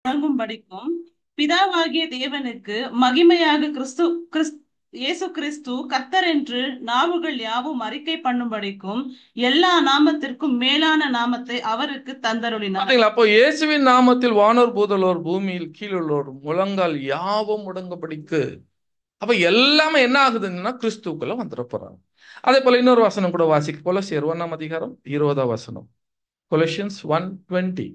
வழங்கும்படிக்கும் பிதாவாகிய தேவனுக்கு மகிமையாக இயேசு கிறிஸ்து கர்த்தர் என்று நாவுகள் யாவும் அறிக்கை பண்ணும்படிக்கும் எல்லா நாமத்திற்கும் மேலான நாமத்தை அவருக்கு தந்தருளினார். பாத்தீங்களா? அப்போ இயேசுவின் நாமத்தில் வானோர் பூதலோர் பூமியில் கீழுள்ளோர் முழங்கால் யாவும் முடங்கபடிக்கு. அப்ப எல்லாமே என்ன ஆகுதுன்னா கிறிஸ்துக்குள்ள வந்துட போறாங்க. அதே போல இன்னொரு வசனம் கூட வாசிக்க, கொலோசியர் 1 அதிகாரம் 20 வசனம். கொலோசியன்ஸ் 1:20.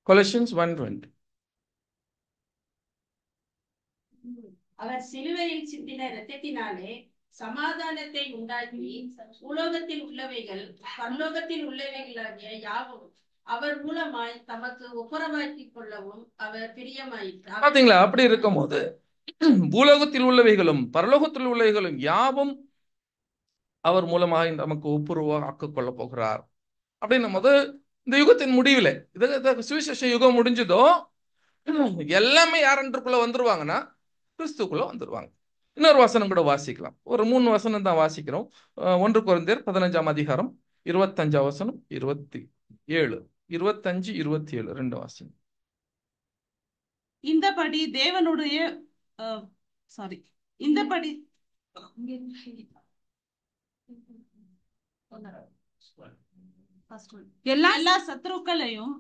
கொலோசியன்ஸ் 1:20. அவர் சிலுவையில் சிந்தின இரத்தத்தினாலே சமாதானத்தை உண்டாக்கி உலோகத்தில் உள்ளவைகள் பரலோகத்தில் உள்ளவைகளாகிய யாவும் அவர் மூலமாய் தமக்கு ஒப்புரவாக்கிக் கொள்ளவும் அவர் பிரியமாயிற்றார். பாத்தீங்களா? அப்படி இருக்கும் போது பூலோகத்தில் உள்ளவைகளும் பரலோகத்தில் உள்ளவைகளும் யாவும் அவர் மூலமாக நமக்கு ஒப்புரவாக்க கொள்ள போகிறார். அப்படின்னும் போது இந்த யுகத்தின் முடிவில் இது சுவிசேஷ யுகம் முடிஞ்சதோ எல்லாமே யாருக்குள்ள வந்துருவாங்கன்னா கிறிஸ்துக்குள்ள வந்துருவாங்க. இன்னொரு வசனம் கூட வாசிக்கலாம். ஒரு 3 வசனம் தான் வாசிக்கிறோம். 1 கொரிந்தியர் 15 அதிகாரம் 25 வசனம் 27, 25, 27 2 வசனம். இந்தபடி தேவனுடைய இந்தபடி எல்லா சத்துருக்களையும்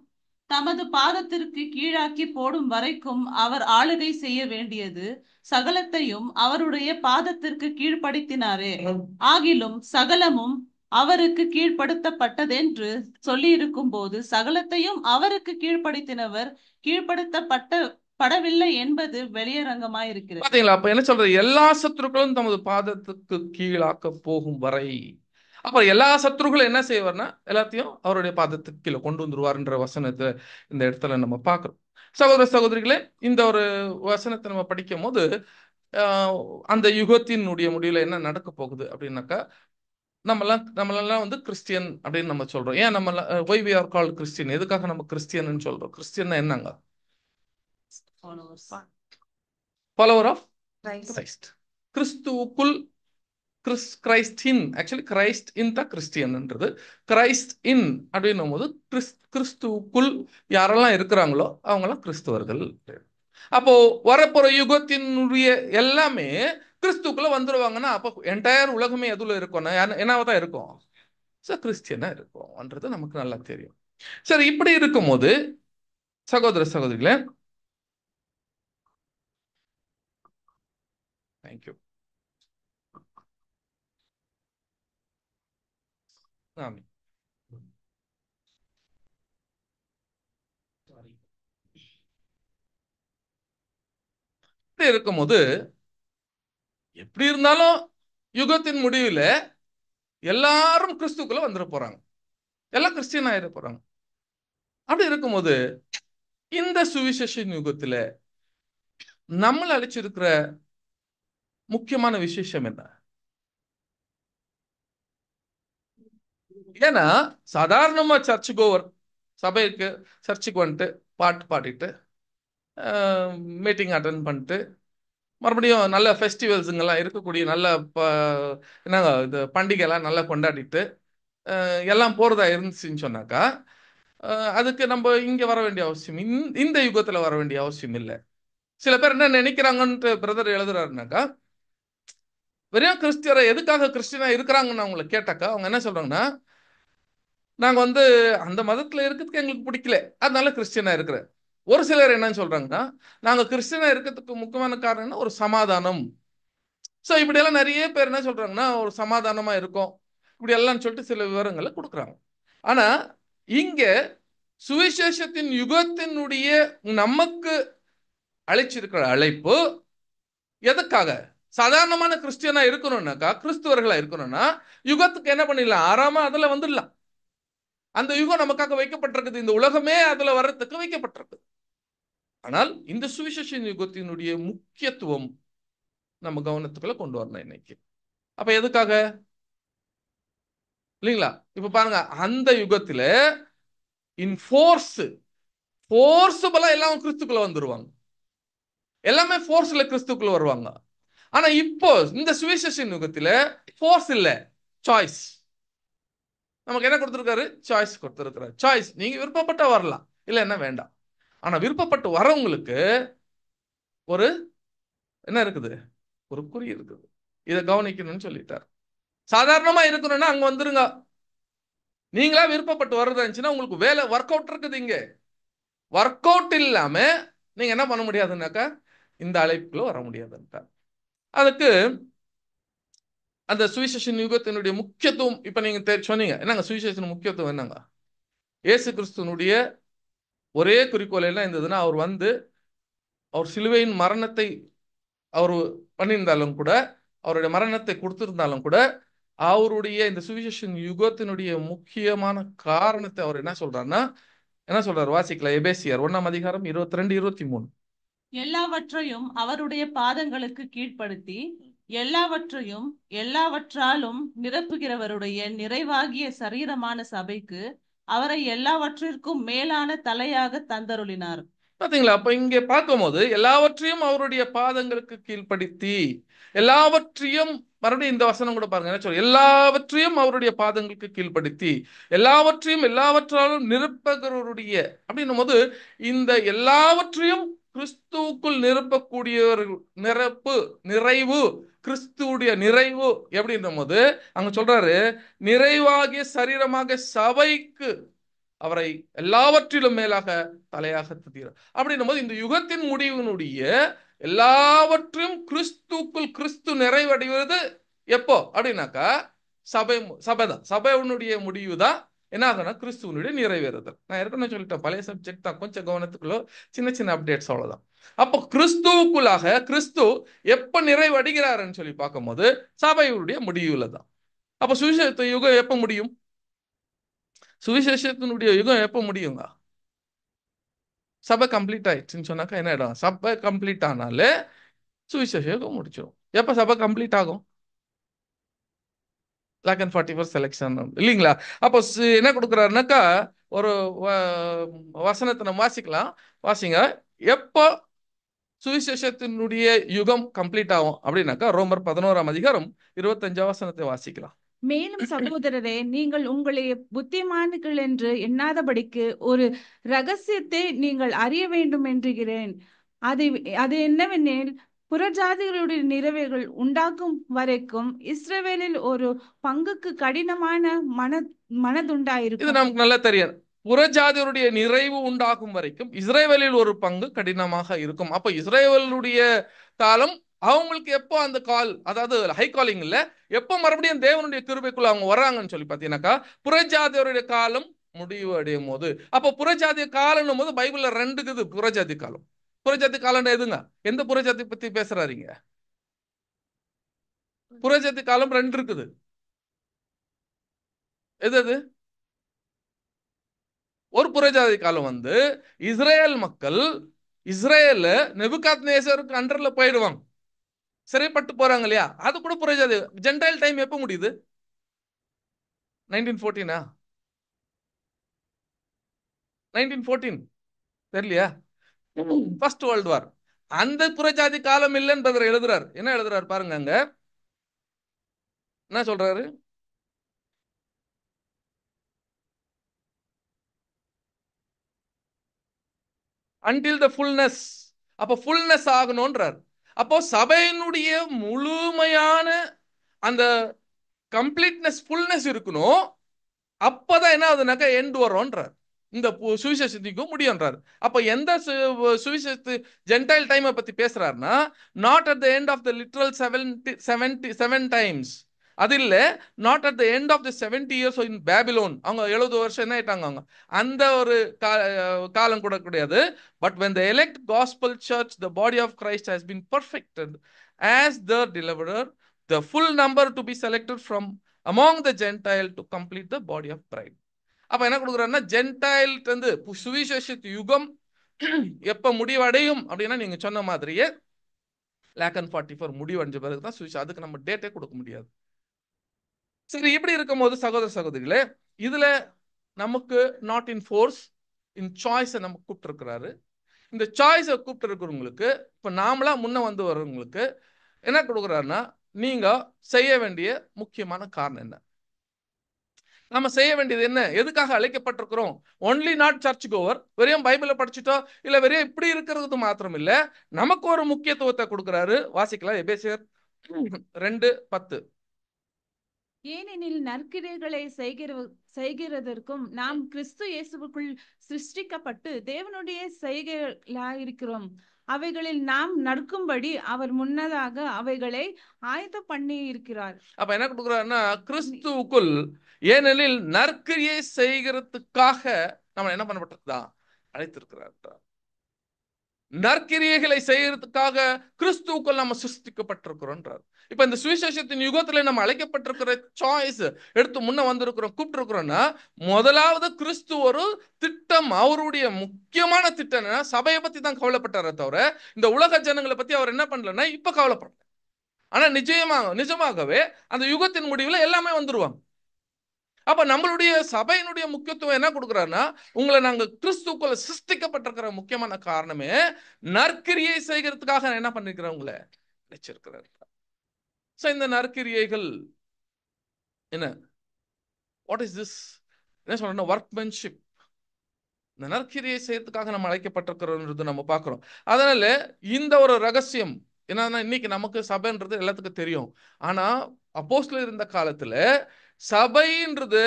தமது பாதத்திற்கு கீழாக்கி போடும் வரைக்கும் அவர் ஆளுகை செய்ய வேண்டியது சகலத்தையும் அவருடைய பாதத்திற்கு கீழ்ப்படுத்தினாரே. ஆகிலும் சகலமும் அவருக்கு கீழ்ப்படுத்தப்பட்டதென்று சொல்லி இருக்கும் போது சகலத்தையும் அவருக்கு கீழ்ப்படுத்தினவர் கீழ்ப்படுத்தப்படவில்லை என்பது வெளியரங்கமாயிருக்கிறது. பாத்தீங்களா? அப்ப என்ன சொல்றது? எல்லா சத்துருக்களும் தமது பாதத்துக்கு கீழாக்க போகும் வரை. அப்புறம் எல்லா சத்துருக்களும் என்ன செய்வார்னா எல்லாத்தையும் அவருடைய பாதத்துக்கு கீழே கொண்டு வந்துருவார்ன்ற வசனத்தை இந்த இடத்துல நம்ம பார்க்கிறோம். சகோதர சகோதரிகளே, இந்த ஒரு வசனத்தை நம்ம படிக்கும் போது அந்த யுகத்தினுடைய முடிவில் என்ன நடக்க போகுது அப்படின்னாக்கா, நம்மளெல்லாம் வந்து கிறிஸ்டியன் அப்படின்னு நம்ம சொல்றோம். ஏன் நம்ம why we are called Christian? எதுக்காக நம்ம கிறிஸ்டியன் சொல்றோம்? கிறிஸ்டியன் என்னங்க? Follower of Christ. கிறிஸ்துவுக்குள் Christ in, actually Christ in தான் கிறிஸ்டியன்ன்றது. கிரைஸ்ட் இன் அப்படின்னும் போது கிறிஸ்துவுக்குள் யாரெல்லாம் இருக்கிறாங்களோ அவங்கெல்லாம் கிறிஸ்துவர்கள். அப்போ வரப்போற யுகத்தினுடைய எல்லாமே கிறிஸ்துக்குள்ள வந்துருவாங்கன்னா அப்போ என்டையர் உலகமே எதுல இருக்கும்? என்னதான் இருக்கும்? கிறிஸ்டியனா இருக்கும்ன்றது நமக்கு நல்லா தெரியும். சரி, இப்படி இருக்கும் போது சகோதர சகோதரிகளே, தேங்க்யூ. இப்படி இருக்கும்போது எப்படி இருந்தாலும் யுகத்தின் முடிவில் எல்லாரும் கிறிஸ்துக்குள்ள வந்துட போறாங்க, எல்லாம் கிறிஸ்டியன் ஆயிட போறாங்க. அப்படி இருக்கும்போது இந்த சுவிசேஷ யுகத்துல நம்மள அழைச்சிருக்கிற முக்கியமான விசேஷம் என்ன? ஏன்னா சாதாரணமா சர்ச்சுக்கு வந்துட்டு பாட்டு பாடிட்டு மீட்டிங் அட்டன் பண்ணிட்டு மறுபடியும் நல்ல ஃபெஸ்டிவல்ஸுங்கெல்லாம் இருக்கக்கூடிய நல்ல என்னங்க இது பண்டிகைலாம் நல்லா கொண்டாடிட்டு எல்லாம் போகிறதா இருந்துச்சுன்னு சொன்னாக்கா அதுக்கு நம்ம இங்கே வர வேண்டிய அவசியம், இந்த யுகத்தில் வர வேண்டிய அவசியம் இல்லை. சில பேர் என்ன நினைக்கிறாங்கன்ட்டு பிரதர் எழுதுறாருனாக்கா, வெறும் கிறிஸ்டியரை எதுக்காக கிறிஸ்டியனா இருக்கிறாங்கன்னு அவங்கள கேட்டாக்கா அவங்க என்ன சொல்றாங்கன்னா, நாங்கள் வந்து அந்த மதத்தில் இருக்கிறதுக்கு எங்களுக்கு பிடிக்கல, அதனால கிறிஸ்டியனா இருக்கிறேன். ஒரு சிலர் என்னன்னு சொல்றாங்கன்னா, நாங்கள் கிறிஸ்டியனா இருக்கிறதுக்கு முக்கியமான காரணம் என்ன? ஒரு சமாதானம். ஸோ இப்படியெல்லாம் நிறைய பேர் என்ன சொல்றாங்கன்னா, ஒரு சமாதானமா இருக்கும் இப்படி எல்லாம் சொல்லிட்டு சில விவரங்களை கொடுக்குறாங்க. ஆனா இங்க சுவிசேஷத்தின் யுகத்தினுடைய நமக்கு அழைச்சிருக்கிற அழைப்பு எதுக்காக? சாதாரணமான கிறிஸ்டியனா இருக்கணும்னாக்கா, கிறிஸ்துவர்களா இருக்கணும்னா யுகத்துக்கு என்ன பண்ணிடலாம்? ஆறாம அதுல வந்துடலாம். அந்த யுகம் நமக்காக வைக்கப்பட்டிருக்குது, இந்த உலகமே அதுல வர்றதுக்கு வைக்கப்பட்டிருக்கு. ஆனால் இந்த சுவிசேஷ யுகத்தினுடைய முக்கியத்துவம் நம்ம கவனத்துக்குள்ள கொண்டு வரணும் இன்னைக்கு. அப்ப எதுக்காக இல்லைங்களா? இப்ப பாருங்க, அந்த யுகத்துல ஃபோர்ஸபிளா எல்லாம் கிறிஸ்துக்குள்ள வந்துருவாங்க, எல்லாமே ஃபோர்ஸ்ல கிறிஸ்துக்குள்ள வருவாங்க. ஆனா இப்போ இந்த சுவிசேஷன் யுகத்துல ஃபோர்ஸ் இல்ல, சாய்ஸ். நமக்கு என்ன கொடுத்திருக்காரு? சாய்ஸ் கொடுத்திருக்கிறார். சாய்ஸ், நீங்க விருப்பப்பட்ட வரலாம், இல்ல என்ன வேண்டாம். ஆனா விருப்பப்பட்டு வரவங்களுக்கு ஒரு என்ன இருக்குது? ஒரு குறி இருக்குது. இதை கவனிக்கணும்னு சொல்லிட்டார். சாதாரணமா இருக்கணும்னா அங்க வந்துருங்க. நீங்களா விருப்பப்பட்டு வர்றதா இருந்துச்சுன்னா உங்களுக்கு வேலை ஒர்க் அவுட் இருக்குது. இங்க ஒர்க் அவுட் இல்லாம நீங்க என்ன பண்ண முடியாதுன்னாக்கா இந்த அழைப்புக்குள்ள வர முடியாதுன்ட்டா. அதுக்கு அந்த சுவிசேஷன் யுகத்தினுடைய முக்கியத்துவம் இப்ப நீங்க சொன்னீங்க. என்னங்க சுவிசேஷன் முக்கியத்துவம் என்னங்க? இயேசு கிறிஸ்துவனுடைய ஒரே குறிக்கோள் என்ன இருந்ததுன்னா, அவர் சிலுவையின் மரணத்தை அவர் பண்ணியிருந்தாலும் கூட, அவருடைய மரணத்தை கொடுத்திருந்தாலும் கூட, அவருடைய இந்த சுவிசேஷன் யுகத்தினுடைய முக்கியமான காரணத்தை அவர் என்ன சொல்றாரு? வாசிக்கலாம். எபேசியர் 1 அதிகாரம் 22, 23. எல்லாவற்றையும் அவருடைய பாதங்களுக்கு கீழ்ப்படுத்தி எல்லாவற்றையும் எல்லாவற்றாலும் நிரப்புகிறவருடைய நிறைவாகிய சரீரமான சபைக்கு அவரை எல்லாவற்றிற்கும் மேலான தலையாக தந்தருளினார். பாத்தீங்களா? அப்ப இங்க பார்க்கும்போது எல்லாவற்றையும் அவருடைய பாதங்களுக்கு கீழ்ப்படுத்தி, எல்லாவற்றையும் மறுபடியும் இந்த வசனம் கூட பாருங்க என்ன சொல்ற, எல்லாவற்றையும் அவருடைய பாதங்களுக்கு கீழ்ப்படுத்தி எல்லாவற்றையும் எல்லாவற்றாலும் நிரப்புகிறவருடைய அப்படின்னும் போது, இந்த எல்லாவற்றையும் கிறிஸ்துவுக்குள் நிரப்பக்கூடியவர்கள் நிறைவு, கிறிஸ்துவுடைய நிறைவு எப்படின்ற போது அங்க சொல்றாரு, நிறைவாகிய சரீரமாக சபைக்கு அவரை எல்லாவற்றிலும் மேலாக தலையாக தந்தீர். அப்படின்னும் போது இந்த யுகத்தின் முடிவினுடைய எல்லாவற்றையும் கிறிஸ்துக்குள் கிறிஸ்து நிறைவடைவது எப்போ அப்படின்னாக்கா சபைதான். சபையினுடைய முடிவு தான் என்ன ஆகுனா கிறிஸ்துவனுடைய நிறைவேறுதல். நான் ஏற்கனவே சொல்லிட்டேன், பழைய சப்ஜெக்ட் தான், கொஞ்சம் கவனத்துக்குள்ள சின்ன சின்ன அப்டேட்ஸ் அவ்வளவுதான். அப்போ கிறிஸ்துவுக்குள்ளாக கிறிஸ்து எப்ப நிறைவடைகிறாருன்னு சொல்லி பார்க்கும்போது சபையுடைய முடிவுல தான். அப்ப சுவிசேஷ யுகம் எப்ப முடியும்? சுவிசேஷத்தினுடைய யுகம் எப்ப முடியுங்க? சபை கம்ப்ளீட் ஆயிடுச்சுன்னு சொன்னாக்கா என்ன ஆயிடும்? சபை கம்ப்ளீட் ஆனாலே சுவிசேஷ யுகம் முடிச்சிடும். எப்ப சபை கம்ப்ளீட் ஆகும்? 41 செலக்ஷன் இல்லைங்களா? அப்போ என்ன கொடுக்குறாருனாக்கா ஒரு வசனத்தை நம்ம வாசிங்க. எப்போ சுவிசேஷத்தினுடைய யுகம் கம்ப்ளீட் ஆகும் அப்படின்னாக்கா ரோமர் 11 அதிகாரம் 25 வசனத்தை வாசிக்கலாம். மேலும் சகோதரரே, நீங்கள் உங்களை புத்திமான்கள் என்று எண்ணாதபடிக்கு ஒரு ரகசியத்தை நீங்கள் அறிய வேண்டும் என்கிறேன். அது என்னவெனில், புறஜாதிகளுடைய நிறைவுகள் உண்டாக்கும் வரைக்கும் இஸ்ரவேலில் ஒரு பங்குக்கு கடினமான மனதுண்டாயிருக்கும். இது நமக்கு நல்லா தெரியும். புறஜாதியருடைய நிறைவு உண்டாகும் வரைக்கும் இஸ்ரவேலில் ஒரு பங்கு கடினமாக இருக்கும். அப்ப இஸ்ரவேலுடைய காலம் அவங்களுக்கு எப்போ அந்த கால், அதாவது ஹை காலிங் இல்ல, எப்போ மறுபடியும் தேவனுடைய கிருபைக்குள்ள அவங்க வர்றாங்கன்னு சொல்லி பாத்தீங்கன்னாக்கா புறஜாதியருடைய காலம் முடிவு அடையும் போது. அப்போ புறஜாதிய காலம் போது பைபிள்ல 2 இருக்குது. புறஜாதி காலம். புறஜாதி காலம் எதுங்க? எந்த புறஜாதி பத்தி பேசுறாருங்க? புறஜாதி காலம் 2 இருக்குது. எது? ஒரு புறஜாதி காலம் இஸ்ரேல் மக்கள் இஸ்ரேல் நெபுகாத்நேசருக்கு அண்டர்ல போயிடுவாங்க, சிறைப்பட்டு போறாங்க இல்லையா? அது கூட புறஜாதி. ஜென்டைல் டைம் எப்ப முடியுது? 1914 1914 தெரியலையா? First world war. அந்த புறஜாதி காலம் இல்லைன்னு எழுதுறாரு. என்ன எழுதுறாரு பாருங்க, அங்க என்ன சொல்றாரு? until the fullness. அப்போ ஃபுல்னஸ் ஆகணும்ன்றார். அப்போ சபையினுடைய முழுமையான அந்த கம்ப்ளீட்னஸ், ஃபுல்னஸ் இருக்கணும். அப்பதான் என்ன ஆகுதுனாக்கா எண்ட் வரும்ன்றார். இந்த சுவிசேஷத்துக்கு முடியும்ன்றார். அப்ப எந்த சுவிசேஷத்து ஜென்டைல் டைமை பத்தி பேசுறாருன்னா, not at the end of the literal 77 times, அது இல்ல, not at the end of the 70 years in Babylon. அவங்க 70 வருஷம் என்ன ஆயிட்டாங்க, அவங்க அந்த ஒரு காலம் கூட கிடையாது. But when the elect gospel church, the body of Christ has been perfected as the deliverer, the full number to be selected from among the Gentile to complete the body of bride. அப்ப என்ன கொடுக்குறாருன்னா, gentile சுவிசேஷ யுகம் எப்ப முடிவடையும் அப்படின்னா, நீங்க சொன்ன மாதிரியே 44 முடிவடைஞ்ச பிறகுதான் சுவிசேஷம். அதுக்கு நம்ம டேட்டே கொடுக்க முடியாது. சரி, இப்படி இருக்கும்போது சகோதர சகோதரிகளே, இதுல நமக்கு நாட் இன் ஃபோர்ஸ், இன் சாய்ஸை நம்ம கூப்பிட்டு இருக்கிறாரு. இந்த சாய்ஸை கூப்பிட்டு இருக்கிறவங்களுக்கு, இப்ப நாமளா முன்ன வந்து வர்றவங்களுக்கு என்ன கொடுக்குறாருன்னா, நீங்க செய்ய வேண்டிய முக்கியமான காரணம் என்ன, நம்ம செய்ய வேண்டியது என்ன, எதுக்காக அழைக்கப்பட்டிருக்கிறோம். ஒன்லி நாட் சர்ச் கோவர், வெறும் பைபிளை படிச்சுட்டோ இல்ல வெறும் இப்படி இருக்கிறது மாத்திரம் இல்ல, நமக்கு ஒரு முக்கியத்துவத்தை கொடுக்குறாரு. வாசிக்கலாம், எபேசியர் 2:10. ஏனெனில் நற்கிரியைகளை செய்கிறதற்கும் நாம் கிறிஸ்து இயேசுவுக்குள் சிருஷ்டிக்கப்பட்டு தேவனுடைய செய்கைகளாயிருக்கிறோம். அவைகளில் நாம் நடக்கும்படி அவர் முன்னதாக அவைகளை ஆயத்த பண்ணி இருக்கிறார். அப்ப என்ன கொடுக்குறாருன்னா, கிறிஸ்துவுக்குள், ஏனெனில் நற்கிரியை செய்கிறதுக்காக நம்ம என்ன பண்ணப்பட்டிருக்கா, அழைத்திருக்கிறார். நற்கிரியைகளை செய்யறதுக்காக கிறிஸ்துவுக்குள் நம்ம சிருஷ்டிக்கப்பட்டிருக்கிறோம். இப்ப இந்த சுவிசேஷத்தின் யுகத்துல நம்ம அழைக்கப்பட்டிருக்கிற சாய்ஸ் எடுத்து முன்ன வந்திருக்கிறோம், கூப்பிட்டு இருக்கிறோம்னா, முதலாவது கிறிஸ்து ஒரு திட்டம், அவருடைய முக்கியமான திட்டம் என்னன்னா, சபையை பத்தி தான் கவலைப்பட்டாரே தவிர இந்த உலக ஜனங்களை பத்தி அவர் என்ன பண்ணலன்னா இப்ப கவலைப்படல. ஆனா நிஜமாகவே அந்த யுகத்தின் முடிவுல எல்லாமே வந்துருவாங்க. அப்ப நம்மளுடைய சபையினுடைய முக்கியத்துவம் என்ன கொடுக்குறாருன்னா, உங்களை நாங்க கிறிஸ்துக்குள்ள சிருஷ்டிக்கப்பட்டிருக்கிற முக்கியமான காரணமே நற்கிரியை செய்கிறதுக்காக என்ன பண்ணிருக்கிறேன், உங்களை வச்சிருக்கிறார். சோ இந்த நற்கிரியைகள் என்ன, வாட் இஸ் திஸ், என்ன சொல்றேன்னா ஒர்க்மென்ஷிப். இந்த நற்கிரியை செய்யறதுக்காக நம்ம அழைக்கப்பட்டிருக்கிறோம் நம்ம பார்க்கிறோம். அதனால இந்த ஒரு ரகசியம் என்னன்னா, இன்னைக்கு நமக்கு சபைன்றது எல்லாத்துக்கும் தெரியும். ஆனா அப்போஸ்தலர் இருந்த காலத்துல சபைன்றது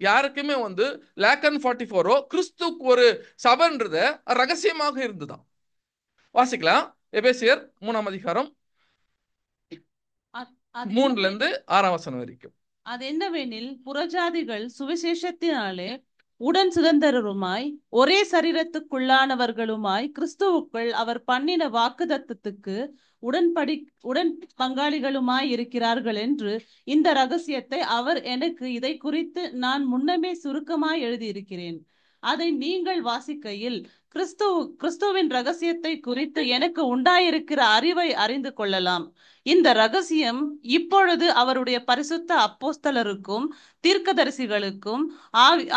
யாருக்குமே வந்து லேக்கன் 44 கிறிஸ்துக்கு ஒரு சபைன்றது ரகசியமாக இருந்துதான். வாசிக்கலாம், எபேசியர் 3:3 வரைக்கும். அது என்னவெனில், புறஜாதிகள் சுவிசேஷத்தினாலே உடன் சுதந்திரருமாய் ஒரே சரீரத்துக்குள்ளானவர்களுமாய் கிறிஸ்துவுக்குள் அவர் பண்ணின வாக்குத்தத்தத்துக்கு உடன் பங்காளிகளுமாய் இருக்கிறார்கள் என்று இந்த ரகசியத்தை அவர் எனக்கு இதை குறித்து நான் முன்னமே சுருக்கமாய் எழுதியிருக்கிறேன். அதை நீங்கள் வாசிக்கையில் கிறிஸ்துவின் ரகசியத்தை குறித்து எனக்கு உண்டாயிருக்கிற அறிவை அறிந்து கொள்ளலாம். இந்த ரகசியம் இப்பொழுது அவருடைய பரிசுத்த அப்போஸ்தலருக்கும் தீர்க்கதரிசிகளுக்கும்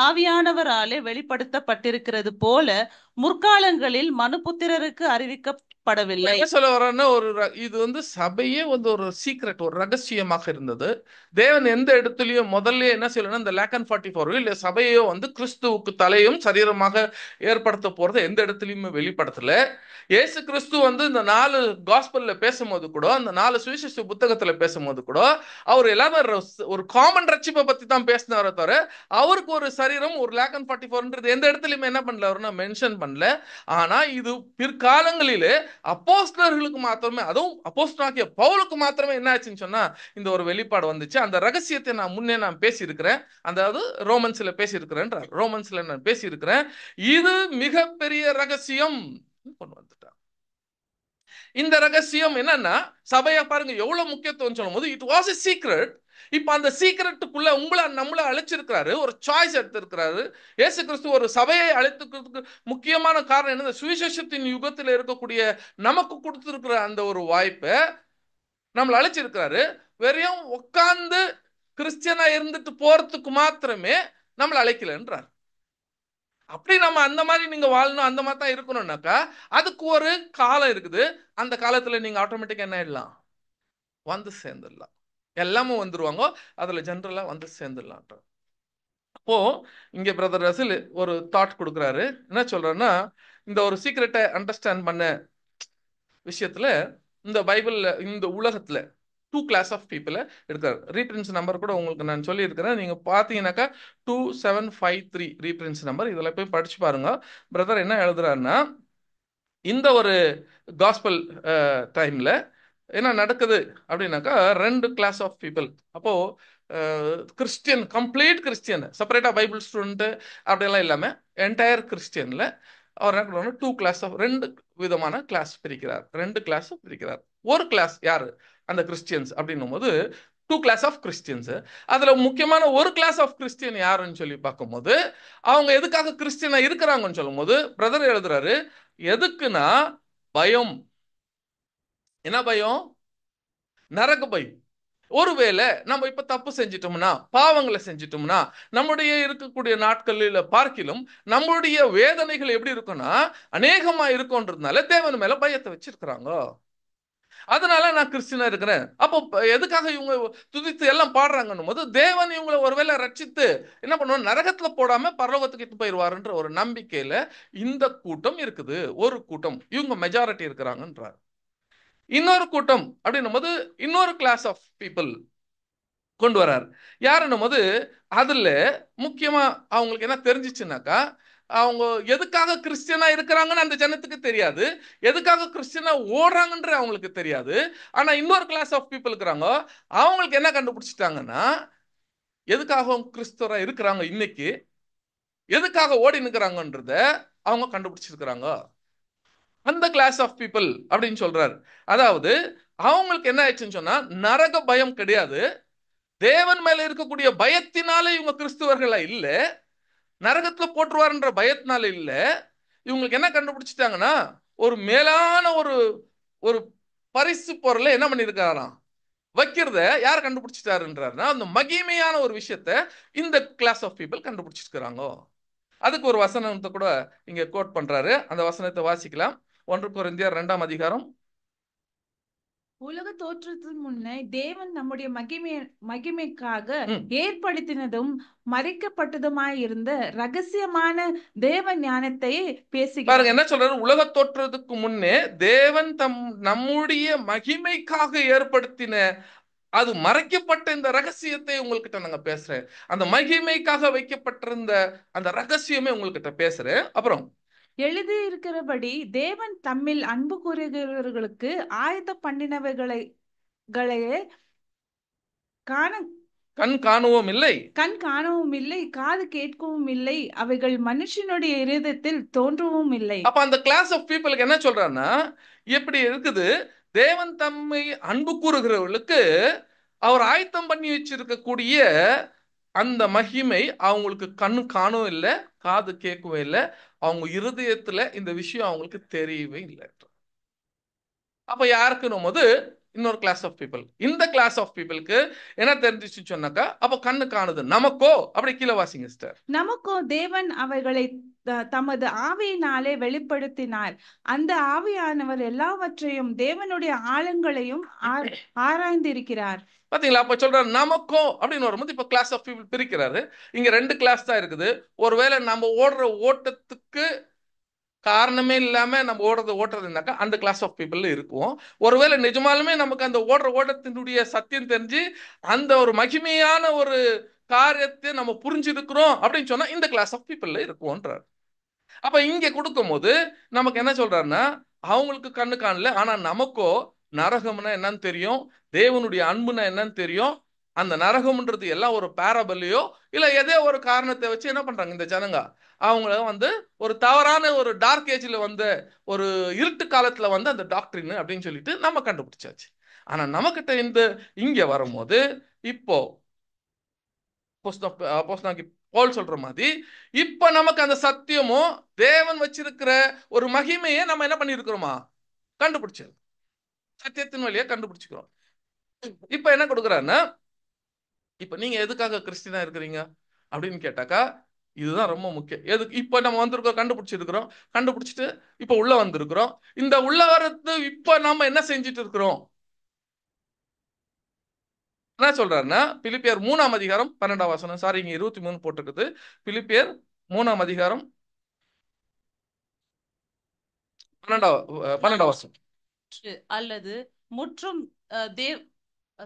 ஆவியானவராலே வெளிப்படுத்தப்பட்டிருக்கிறது போல முற்காலங்களில் மனுபுத்திரருக்கு அறிவிக்கப்படவில்லை. சொல்ல வரேன்னா, இது வந்து சபையே வந்து ஒரு சீக்ரெட், ஒரு ரகசியமாக இருந்தது. தேவன் எந்த இடத்துலயும் முதல்ல என்ன சொல்லணும், இந்த லேக்கன் 44 இல்ல சபையோ வந்து கிறிஸ்துவுக்கு தலையும் சரீரமாக ஏற்படுத்த போறது எந்த இடத்துலயுமே வெளிப்படுத்தல. இயேசு கிறிஸ்து வந்து இந்த 4 காஸ்பல்ல பேசும்போது கூட, அந்த 4 சுவிசேஷ புத்தகத்துல பேசும்போது கூட, அவர் எல்லாமே ஒரு காமன் ரட்சிப்பை பத்தி தான் பேசினாரே தவிர அவருக்கு ஒரு சரீரம், ஒரு லேக்கன் 44 எந்த இடத்துலயுமே என்ன பண்ணல, அவர்னா மென்ஷன் பண்ணல. ஆனா இது பிற்காலங்களிலே அப்போஸ்தலர்களுக்கு மாத்திரமே, அதுவும் அப்போஸ்தலனாகிய பவுலுக்கு மாத்திரமே என்ன ஆச்சுன்னு சொன்னா இந்த ஒரு வெளிப்பாடு வந்துச்சு. அந்த ரகசியத்தை நான் முன்னே பேசியிருக்கிறேன், அதாவது ரோமன்ஸ்ல பேசியிருக்கிறேன், ரோமன்ஸ்ல நான் பேசியிருக்கிறேன். இது மிகப்பெரிய ரகசியம் கொண்டு வந்துட்டான். இந்த ரகசியம் என்னன்னா, சபையை பாருங்க எவ்வளவு முக்கியத்துவம் சொல்லும் போது இட் வாஸ் எ சீக்ரெட். இப்ப அந்த சீக்ரெட்டுக்குள்ள நம்மள அழைச்சிருக்கிறாரு, ஒரு சாய்ஸ் எடுத்திருக்கிறாரு. இயேசு கிறிஸ்து ஒரு சபையை அழைத்துக்கிறதுக்கு முக்கியமான காரணம் என்ன, சுவிசேஷத்தின் யுகத்தில் இருக்கக்கூடிய நமக்கு கொடுத்திருக்கிற அந்த ஒரு வாய்ப்பை நம்மள அழைச்சிருக்கிறாரு. வெறும் உட்கார்ந்து கிறிஸ்டியனா இருந்துட்டு போறதுக்கு மாத்திரமே நம்மள அழைக்கலன்றார். அப்படி நம்ம அந்த மாதிரி நீங்க வாழணும், அந்த மாதிரி தான் இருக்கணும்னாக்கா அதுக்கு ஒரு காலம் இருக்குது. அந்த காலத்துல நீங்க ஆட்டோமேட்டிக்கா என்ன ஆயிடலாம், வந்து சேர்ந்துடலாம். எல்லாமும் வந்துருவாங்க, அதுல ஜெனரலா வந்து சேர்ந்துடலாம். அப்போ இங்க பிரதர் ரசில் ஒரு தாட் கொடுக்குறாரு. என்ன சொல்றேன்னா, இந்த ஒரு சீக்ரெட்டை அண்டர்ஸ்டாண்ட் பண்ண விஷயத்துல இந்த பைபிள்ல, இந்த உலகத்துல 2 கிளாஸ் ஆஃப் பீப்புளை எடுக்கிறார். ரீப்ரின்ஸ் நம்பர் கூட உங்களுக்கு நான் சொல்லி இருக்கிறேன், நீங்க பாத்தீங்கன்னாக்கா 2753 ரீப்ரின்ஸ் நம்பர். இதுல போய் படிச்சு பாருங்க. பிரதர் என்ன எழுதுறாருன்னா, இந்த ஒரு காஸ்பல் டைம்ல என்ன நடக்குது அப்படின்னாக்கா 2 கிளாஸ் ஆஃப் பீப்புள். அப்போ கிறிஸ்டியன், கம்ப்ளீட் கிறிஸ்டியன், செப்பரேட்டா பைபிள் ஸ்டூடெண்ட் அப்படியெல்லாம் இல்லாம என்டையர் கிறிஸ்டியன்ல அவர் என்ன பண்ணுவாங்க, 2 கிளாஸ் ஆஃப், 2 விதமான கிளாஸ் பிரிக்கிறார். 2 கிளாஸ் பிரிக்கிறார். ஒரு கிளாஸ் யாரு, அந்த கிறிஸ்டியன்ஸ் அப்படின்னும் போது 2 கிளாஸ் ஆஃப் கிறிஸ்டியன்ஸ். அதுல முக்கியமான ஒரு கிளாஸ் ஆஃப் கிறிஸ்டியன் யாருன்னு சொல்லி பார்க்கும்போது, அவங்க எதுக்காக கிறிஸ்டியனா இருக்கிறாங்கன்னு சொல்லும் போது பிரதர் எழுதுறாரு, எதுக்குன்னா பயம். என்ன பயம்? நரக பயம். ஒருவேளை நம்ம இப்ப தப்பு செஞ்சிட்டோம்னா, பாவங்களை செஞ்சிட்டோம்னா, நம்முடைய இருக்கக்கூடிய நாட்களில் பார்க்கிலும் நம்முடைய வேதனைகள் எப்படி இருக்கும்னா அநேகமா இருக்கும்ன்றதுனால தேவன் மேல பயத்தை வச்சிருக்கிறாங்க. அதனால நான் கிறிஸ்டினா இருக்கிறேன். அப்போ எதுக்காக இவங்க துதித்து எல்லாம் பாடுறாங்கன்னும் போது தேவன் இவங்களை ஒருவேளை ரட்சித்து என்ன பண்ணுவோம், நரகத்துல போடாம பரலோகத்துக்கு இட்டு போயிடுவாருன்ற ஒரு நம்பிக்கையில இந்த கூட்டம் இருக்குது. ஒரு கூட்டம் இவங்க மெஜாரிட்டி இருக்கிறாங்கன்றார். இன்னொரு கூட்டம் அப்படின்னும் போது இன்னொரு கிளாஸ் ஆஃப் பீப்புள் கொண்டு வரார். யாருன்னும் போது அதுல முக்கியமா அவங்களுக்கு என்ன தெரிஞ்சிச்சுனாக்கா, அவங்க எதுக்காக கிறிஸ்டியனா இருக்கிறாங்கன்னு அந்த ஜனத்துக்கு தெரியாது, எதுக்காக கிறிஸ்டியனா ஓடுறாங்கன்ற அவங்களுக்கு தெரியாது. ஆனா இன்னொரு கிளாஸ் ஆஃப் பீப்புள் இருக்கிறாங்க, அவங்களுக்கு என்ன கண்டுபிடிச்சிட்டாங்கன்னா, எதுக்காக அவங்க கிறிஸ்தவரா இருக்கிறாங்க, இன்னைக்கு எதுக்காக ஓடி நிற்கிறாங்கன்றத அவங்க கண்டுபிடிச்சிருக்கிறாங்க. அந்த கிளாஸ் ஆஃப் பீப்புள் அப்படின்னு சொல்றாரு. அதாவது அவங்களுக்கு என்ன ஆயிடுச்சுன்னு சொன்னா, நரக பயம் கிடையாது, தேவன் மேல இருக்கக்கூடிய பயத்தினால இவங்க கிறிஸ்துவர்களா இல்ல, நரகத்துல போட்டுருவாருன்ற பயத்தினால இல்ல. இவங்களுக்கு என்ன கண்டுபிடிச்சிட்டாங்கன்னா, ஒரு மேலான ஒரு ஒரு பரிசு பொருளை என்ன பண்ணிருக்காராம், வைக்கிறத யார் கண்டுபிடிச்சிட்டாருன்றாருன்னா, அந்த மகிமையான ஒரு விஷயத்த இந்த கிளாஸ் ஆஃப் பீப்புள் கண்டுபிடிச்சிருக்கிறாங்க. அதுக்கு ஒரு வசனத்தை கூட இங்க கோட் பண்றாரு. அந்த வசனத்தை வாசிக்கலாம். 1 கொரிந்தியர் 2ஆம் அதிகாரம். உலக தோற்றத்துக்கு முன்னே தேவன் நம்முடைய மகிமைக்காக ஏற்படுத்தினதும் மறைக்கப்பட்டதுமாயிருந்த ரகசியமான தேவ ஞானத்தை பேசுகிறார். பாருங்க என்ன சொல்றாரு, உலக தோற்றத்துக்கு முன்னே தேவன் நம்முடைய மகிமைக்காக ஏற்படுத்தின அது மறைக்கப்பட்ட இந்த ரகசியத்தை உங்ககிட்ட நாங்க பேசுறேன். அந்த மகிமைக்காக வைக்கப்பட்டிருந்த அந்த ரகசியமே உங்ககிட்ட பேசுறேன். அப்புறம் எழுதியிருக்கிறபடி தேவன் தம்மில் அன்பு கூறுகிறவர்களுக்கு ஆயத்த பண்ணினவைகளை கண் காணவும் இல்லை, கண் காணவும் இல்லை, காது கேட்கவும் இல்லை, அவைகள் மனுஷனுடைய இருதயத்தில் தோன்றவும் இல்லை. அப்ப அந்த கிளாஸ் ஆஃப் பீப்புளுக்கு என்ன சொல்றாருன்னா, எப்படி இருக்குது, தேவன் தம்மை அன்பு கூறுகிறவர்களுக்கு அவர் ஆயத்தம் பண்ணி வச்சிருக்கக்கூடிய அந்த மகிமை அவங்களுக்கு கண்ணு காணவும் இல்லை, காது கேட்கவும் இல்லை, அவங்க இருதயத்துல இந்த விஷயம் அவங்களுக்கு தெரியவே இல்லை. அப்ப யாருக்குன்னும் போது இன்னொரு கிளாஸ் ஆஃப் பீப்புள். இந்த கிளாஸ் ஆஃப் பீப்புளுக்கு என்ன தெரிஞ்சிச்சு சொன்னாக்கா, அப்ப கண்ணு காணுது. நமக்கோ அப்படி கீழே வாசிங்க சிஸ்டர். நமக்கோ தேவன் அவைகளை தமது ஆவியினாலே வெளிப்படுத்தினார். அந்த ஆவியானவர் எல்லாவற்றையும் தேவனுடைய ஆழங்களையும் ஆராய்ந்திருக்கிறார். பாத்தீங்களா, அப்ப சொல்றாரு நமக்கோ அப்படின்னு வரும்போது இப்ப கிளாஸ் ஆஃப் பீப்புள் பிரிக்கிறாரு. இங்க 2 கிளாஸ் தான் இருக்குது. ஒருவேளை நம்ம ஓடுற ஓட்டத்துக்கு காரணமே இல்லாம நம்ம ஓட்டுறதுனாக்கா அந்த கிளாஸ் ஆஃப் பீப்புள் இருக்கும். ஒருவேளை நிஜமாலுமே நமக்கு அந்த ஓட்டத்தினுடைய சத்தியம் தெரிஞ்சு அந்த ஒரு மகிமையான ஒரு காரியத்தை நம்ம புரிஞ்சிருக்கிறோம் அப்படின்னு சொன்னா இந்த கிளாஸ் ஆஃப் பீப்புள் இருக்கும்ன்றார். அப்ப இங்க கொடுக்கும் போது நமக்கு என்ன சொல்றாருன்னா, அவங்களுக்கு கண்ணு காணல, ஆனா நமக்கோ நரகம்னா என்னன்னு தெரியும், தேவனுடைய அன்புனா என்னன்னு தெரியும். அந்த நரகம்ன்றது எல்லாம் ஒரு பேரபல்லையோ இல்ல ஏதோ ஒரு காரணத்தை வச்சு என்ன பண்றாங்க இந்த ஜனங்க, அவங்கள ஒரு தவறான ஒரு டார்க் ஏஜ்ல ஒரு இருட்டு காலத்துல அந்த டாக்டரின் அப்படின்னு சொல்லிட்டு நம்ம கண்டுபிடிச்சாச்சு. ஆனா நமக்கிட்ட இங்க வரும்போது இப்போ போல் சொல்ற மாதிரி இப்ப நமக்கு அந்த சத்தியமும் தேவன் வச்சிருக்கிற ஒரு மகிமையை நம்ம என்ன பண்ணிருக்கிறோமா, கண்டுபிடிச்சது, சத்தியத்தின் வழியா கண்டுபிடிச்சுக்கிறோம். இப்ப என்ன கொடுக்குறாருன்னா, இப்ப நீங்க எதுக்காக கிறிஸ்டியனா இருக்கிறீங்க அப்படின்னு கேட்டாக்கா இதுதான் ரொம்ப முக்கியம். எதுக்கு இப்ப நம்ம வந்திருக்கோம், கண்டுபிடிச்சிருக்கிறோம், கண்டுபிடிச்சிட்டு இப்ப உள்ள வந்திருக்கிறோம். இந்த உள்ள வர்றது இப்ப நம்ம என்ன செஞ்சுட்டு இருக்கிறோம், என்ன சொல்றாருன்னா, பிலிப்பியர் 3ஆம் அதிகாரம் 12ஆம் வசனம். சாரி, இங்க 23 போட்டிருக்குது. பிலிப்பியர் 3ஆம் அதிகாரம் 12ஆம் வசனம். அல்லது முற்றும்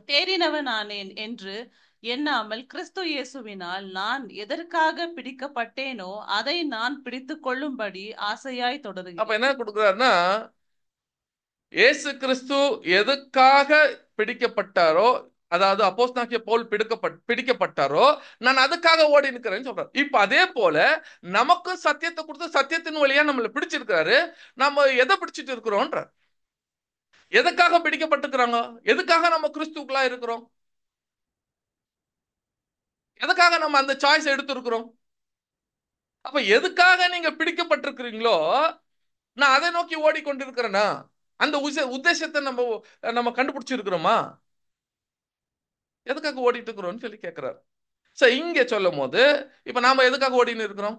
தேறினவனானேன் என்று எண்ணாமல் கிறிஸ்து இயேசுவினால் நான் எதற்காக பிடிக்கப்பட்டேனோ அதை நான் பிடித்துக் கொள்ளும்படி ஆசையாய் தொடருகிறேன். அப்ப என்ன கொடுக்கிறாருன்னா, இயேசு கிறிஸ்து எதுக்காக பிடிக்கப்பட்டாரோ, அதாவது அப்போஸ்தலனாகிய பவுல் பிடிக்கப்பட்டாரோ, நான் அதுக்காக ஓடி நிற்கிறேன்னு சொல்றாரு. இப்ப அதே போல நமக்கும் சத்தியத்தை கொடுத்து சத்தியத்தின் வழியா நம்மள பிடிச்சிருக்காரு. நம்ம எதை பிடிச்சிட்டு இருக்கிறோம்ன்ற, எதுக்காக பிடிக்கப்பட்டிருக்கிறாங்க, எதுக்காக நம்ம கிறிஸ்துக்குள்ளா இருக்கிறோம், எதுக்காக நம்ம அந்த சாய்ஸ் எடுத்திருக்கிறோம். அப்ப எதுக்காக நீங்க பிடிக்கப்பட்டிருக்கிறீங்களோ, நான் அதை நோக்கி ஓடிக்கொண்டிருக்கிறேன்னா அந்த உத்தேசத்தை நம்ம கண்டுபிடிச்சிருக்கிறோமா? எதுக்காக ஓடிட்டு இருக்கிறோம்னு சொல்லி கேட்கிறாரு. சோ இங்க சொல்லும் போது இப்ப நாம எதுக்காக ஓடின்னு இருக்கிறோம்?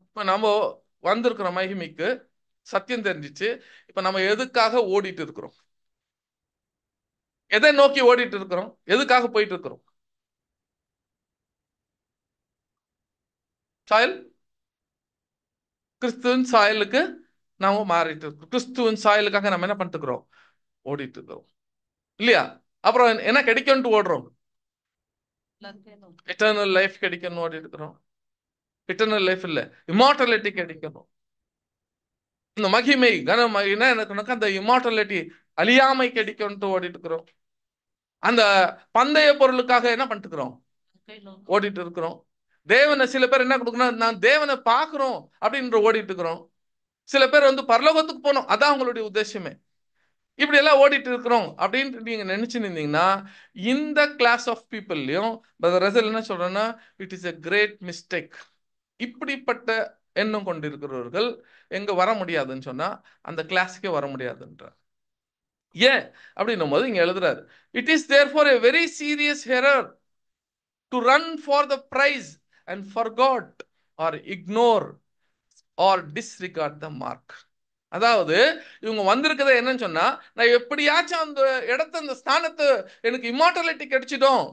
இப்ப நம்ம வந்திருக்கிற மகிமைக்கு சத்தியம் தெரிஞ்சிச்சு. இப்ப நம்ம எதுக்காக ஓடிட்டு இருக்கிறோம்? எதை நோக்கி ஓடிட்டு இருக்கிறோம்? எதுக்காக போயிட்டு இருக்கிறோம்? சாயல், கிறிஸ்துவின் சாயலுக்கு நாம மாறிட்டு இருக்கோம். கிறிஸ்துவின் சாயலுக்காக நம்ம என்ன பண்ணிட்டு இருக்கிறோம்? ஓடிட்டு இருக்கிறோம் இல்லையா? அப்புறம் என்ன கிடைக்கும்னு ஓடுறோம்? இட்டர்னல் லைஃப் கிடைக்கணும் ஓடி இருக்கிறோம். இட்டர்னல் லைஃப் இல்ல, இமார்டாலிட்டி கிடைக்கணும். இந்த மகிமை கனமகிமை எனக்கு அந்த இமார்டாலிட்டி அழியாமை கிடைக்கும்ட்டு ஓடிட்டு இருக்கிறோம். அந்த பந்தய பொருளுக்காக என்ன பண்ணிட்டு இருக்கிறோம்? ஓடிட்டு இருக்கிறோம். தேவனை சில பேர் என்ன கொடுக்கணும், நான் தேவனை பார்க்கிறோம் அப்படின்ற ஓடிட்டு இருக்கிறோம். சில பேர் வந்து பரலோகத்துக்கு போகணும், அதான் அவங்களுடைய உத்தேசமே. இப்படி எல்லாம் ஓடிட்டு இருக்கிறோம் அப்படின்னு நீங்க நினைச்சு இருந்தீங்கன்னா இந்த கிளாஸ் ஆஃப் பீப்புள்லயும் என்ன சொல்றேன்னா, it is a great mistake. இப்படிப்பட்ட எண்ணம் கொண்டிருக்கிறவர்கள் எங்க வர முடியாதுன்னு சொன்னா அந்த கிளாஸுக்கே வர முடியாதுன்றார். ஏன் அப்படின்னும் போது இங்க எழுதுறாரு, it is therefore a very serious error to run for the prize and forgot or ignore or disregard the mark. அதாவது இவங்க வந்திருக்கதே என்னன்னு சொன்னா, நான் எப்படியாச்சும் அந்த இடத்த அந்த ஸ்தானத்தை எனக்கு இமார்டாலிட்டி கிடைச்சிடும்,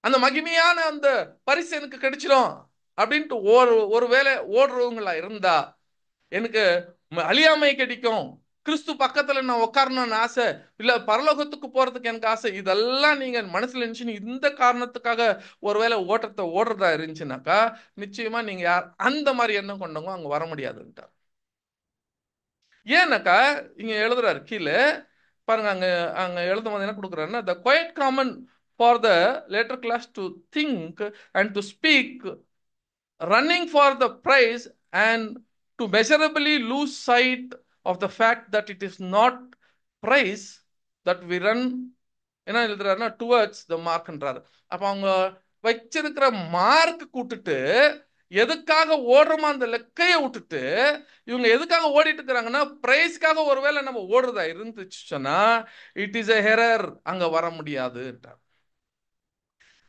அந்த மகிமையான அந்த பரிசு எனக்கு கிடைச்சிடும் அப்படின்ட்டு ஒருவேளை ஓடுறவங்களா இருந்தா, எனக்கு அழியாமை கிடைக்கும், கிறிஸ்து பக்கத்துல நான் உட்காரணும்னு ஆசை, இல்ல பரலோகத்துக்கு போறதுக்கு எனக்கு ஆசை, இதெல்லாம் நீங்க மனசுல இருந்துச்சு இந்த காரணத்துக்காக ஒருவேளை ஓட்டத்தை ஓடுறதா இருந்துச்சுனாக்கா நிச்சயமா நீங்க யார் அந்த மாதிரி எண்ணம் கொண்டவங்க அங்க வர முடியாதுன்ட்டார். ஏன்னாக்கா இங்க எழுதுறாரு கீழே பாருங்க, அங்க அங்க எழுதும் போது என்ன கொடுக்குறாருன்னா, the quite common for the later class to think and to speak running for the prize and to measurably lose sight of the fact that it is not prize that we run என்ன எழுதுறாருன்னா towards the மார்க்ன்றாரு. அப்ப அவங்க வச்சிருக்கிற mark கூட்டுட்டு எதுக்காக ஓடுறோமோ அந்த லெக்கையை விட்டுட்டு இவங்க எதுக்காக ஓடிட்டு இருக்கிறாங்கன்னா பிரைஸ்க்காக ஒருவேளை நம்ம ஓடுறதா இருந்துச்சுன்னா இட் இஸ் எ எரர், அங்க வர முடியாதுன்றார்.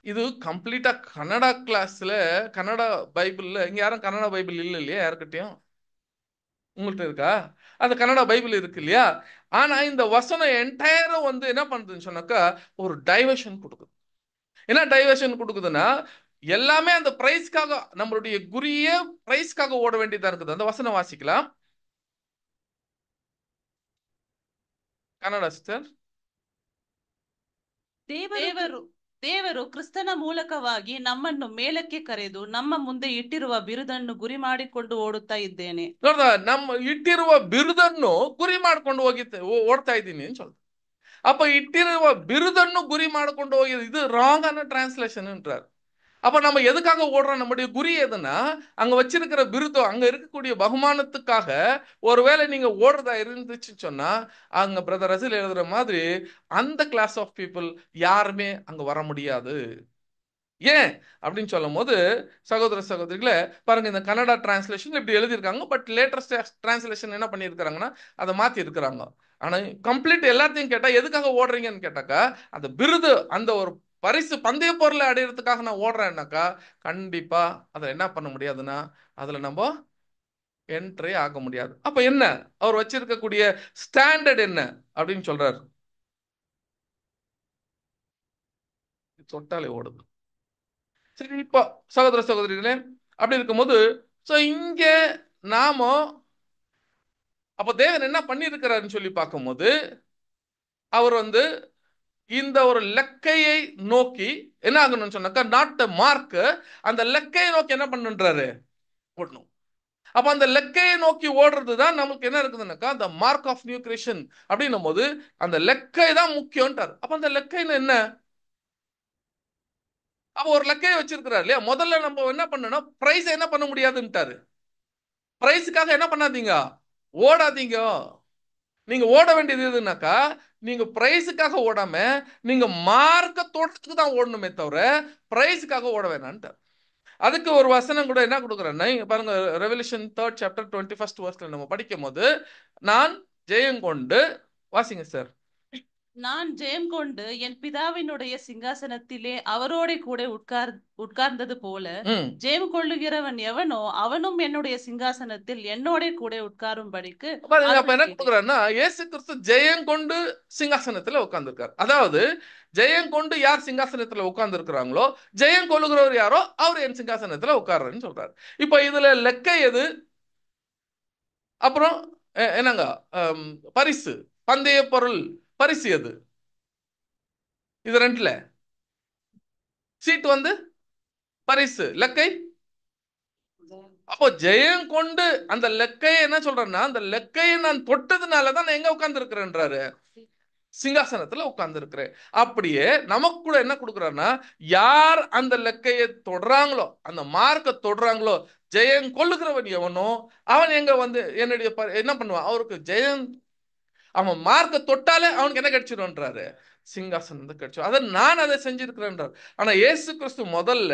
இது கம்ப்ளீட்டா கன்னடா கிளாஸ்ல கன்னடா பைபிள்ல, இங்க யாரும் கன்னடா பைபிள் இல்ல இல்லையா யாருக்கிட்டையும்? உங்கள்கிட்ட இருக்கா? அந்த கன்னடா பைபிள் இருக்கு இல்லையா? ஆனா இந்த வசனம் என்டையரும் வந்து என்ன பண்ணுதுன்னு சொன்னாக்கா ஒரு டைவர்ஷன் கொடுக்குது. என்ன டைவர்ஷன் கொடுக்குதுன்னா, எல்லாமே அந்த பிரைஸ்க்காக, நம்மளுடைய குறிய பிரைஸ்க்காக ஓட வேண்டியதா இருக்குது. அந்த வசனம் வாசிக்கலாம் ಕನ್ನಡ ಸಿಸ್ಟರ್. ದೇವರು ಕ್ರಿಸ್ತನ ಮೂಲಕವಾಗಿ ನಮ್ಮನ್ನು ಮೇಲಕ್ಕೆ ಕರೆದು ನಮ್ಮ ಮುಂದೆ ಇಟ್ಟಿರುವ ಬಿರುದನ್ನು ಗುರಿ ಮಾಡಿಕೊಂಡು ಓಡುತ್ತಾ ಇದ್ದೇನೆ. ನೋಡ್ದ, ನಮ್ಮ ಇಟ್ಟಿರುವ ಬಿರುದನ್ನು ಗುರಿ ಮಾಡ್ಕೊಂಡು ಓಡ್ತಾ ಇದ್ದೀನಿ ಅಂತ சொல்லுது. அப்ப இட்டிருவ ಬಿರುದನ್ನು ಗುರಿ ಮಾಡ್ಕೊಂಡು ಹೋಗಿ இது ராங்கான டிரான்ஸ்லேஷன் என்றார். அப்ப நம்ம எதுக்காக ஓடுறோம்? நம்முடைய குறி எதுனா அங்க வச்சிருக்கிற விருதம், அங்க இருக்கக்கூடிய பகுமானத்துக்காக ஒருவேளை நீங்க ஓடுறதா இருந்துச்சுன்னு சொன்னா அங்க பிரதர் ரசில் எழுதுற மாதிரி அந்த கிளாஸ் ஆஃப் பீப்புள் யாருமே அங்க வர முடியாது. ஏன் அப்படின்னு சொல்லும் போது சகோதர சகோதரிகளே பாருங்க, இந்த கன்னடா டிரான்ஸ்லேஷன் இப்படி எழுதியிருக்காங்க. பட் லேட்டஸ்ட் டிரான்ஸ்லேஷன் என்ன பண்ணியிருக்கிறாங்கன்னா அதை மாத்தி இருக்கிறாங்க. ஆனா கம்ப்ளீட் எல்லாத்தையும் கேட்டா எதுக்காக ஓடுறீங்கன்னு கேட்டாக்கா அந்த விருது, அந்த ஒரு பரிசு பந்தய பொருளை அடையிறதுக்காக நான் ஓடுறேன்னாக்கா கண்டிப்பா அதை என்ன பண்ண முடியாதுன்னா அதுல நம்ம என்ட்ரி ஆக முடியாது. அப்ப என்ன அவர் வச்சிருக்கக்கூடிய ஸ்டாண்டர்ட் என்ன அப்படின்னு சொல்றாரு? தொட்டாலே ஓடுது. சரி, இப்போ சகோதர சகோதரிகளே அப்படி இருக்கும்போது இங்க நாம அப்ப தேவன் என்ன பண்ணிருக்கிறாருன்னு சொல்லி பார்க்கும்போது அவர் வந்து இந்த ஒரு லெக்கையை நோக்கி என்ன ஆகணும்னு சொன்னாக்கா நாட் மார்க், அந்த லெக்கையை நோக்கி என்ன பண்ணுன்றாரு? ஓடணும். அப்ப அந்த லெக்கையை நோக்கி ஓடுறதுதான் நமக்கு என்ன இருக்குதுன்னாக்கா அந்த மார்க் ஆஃப் நியூ கிரியேஷன் அப்படின்னும் போது அந்த லெக்கை தான் முக்கியம்ன்றார். அப்ப அந்த லெக்கைன்னு என்ன? அப்ப ஒரு லெக்கையை வச்சிருக்கிறார் இல்லையா? முதல்ல நம்ம என்ன பண்ணணும், பிரைஸ் என்ன பண்ண முடியாதுன்ட்டாரு. பிரைஸுக்காக என்ன பண்ணாதீங்க, ஓடாதீங்க. நீங்க ஓட வேண்டியது எதுனாக்கா நீங்க பிரைஸுக்காக ஓடாம நீங்க மார்க்க தோட்டத்துக்கு தான் ஓடணுமே தவிர பிரைஸுக்காக ஓட வேணான்ட்டார். அதுக்கு ஒரு வசனம் கூட என்ன கொடுக்குறேன்னா பாருங்க, revolution 3rd chapter 21st verse நம்ம படிக்கும் போது நான் ஜெயம் கொண்டு வாசிங்க சார். நான் ஜெயம் கொண்டு என் பிதாவினுடைய சிங்காசனத்திலே அவரோட கூட உட்கார்ந்தது போல ம் ஜெயம் கொள்ளுகிறவன் எவனோ அவனும் என்னுடைய சிங்காசனத்தில் என்னோட கூட உட்காரும்படிக்கு பாருங்க, அப்ப அருள் என்ன செய்தேன். கொடுக்குறாருன்னா, இயேசு கிறிஸ்து ஜெயம் கொண்டு சிங்காசனத்துல உட்கார்ந்துருக்காரு. அதாவது ஜெயம் கொண்டு யார் சிங்காசனத்துல உட்கார்ந்து இருக்கிறாங்களோ, ஜெயம் கொள்ளுகிறவர் யாரோ அவர் என் சிங்காசனத்துல உட்கார்றேன்னு சொல்றாரு. இப்ப இதுல லெக்கை எது? அப்புறம் என்னங்க, பரிசு, பந்தய பொருள் பரிசு எது? இது ரெண்டுல சீட் வந்து பரிசு, லெக்கை. அப்போ ஜெயம் கொண்டு அந்த லெக்கையை என்ன சொல்றேன்னா, அந்த லெக்கையை நான் தொட்டதுனாலதான் நான் எங்க உட்கார்ந்து இருக்கிறேன்றாரு, சிங்காசனத்துல உட்கார்ந்து இருக்கிறேன். அப்படியே நமக்கு கூட என்ன கொடுக்குறாருன்னா, யார் அந்த லெக்கையை தொடுறாங்களோ, அந்த மார்க்க தொடுறாங்களோ, ஜெயம் கொள்ளுகிறவன் எவனோ அவன் எங்க வந்து என்னுடைய என்ன பண்ணுவான், அவருக்கு ஜெயம், அவன் மார்க்க தொட்டாலே அவனுக்கு என்ன கிடைச்சிடும்ன்றாரு, சிங்காசனம் கிடைச்சிடும். அதை நான் அதை செஞ்சிருக்கிறேன்றார். ஆனா இயேசு கிறிஸ்து முதல்ல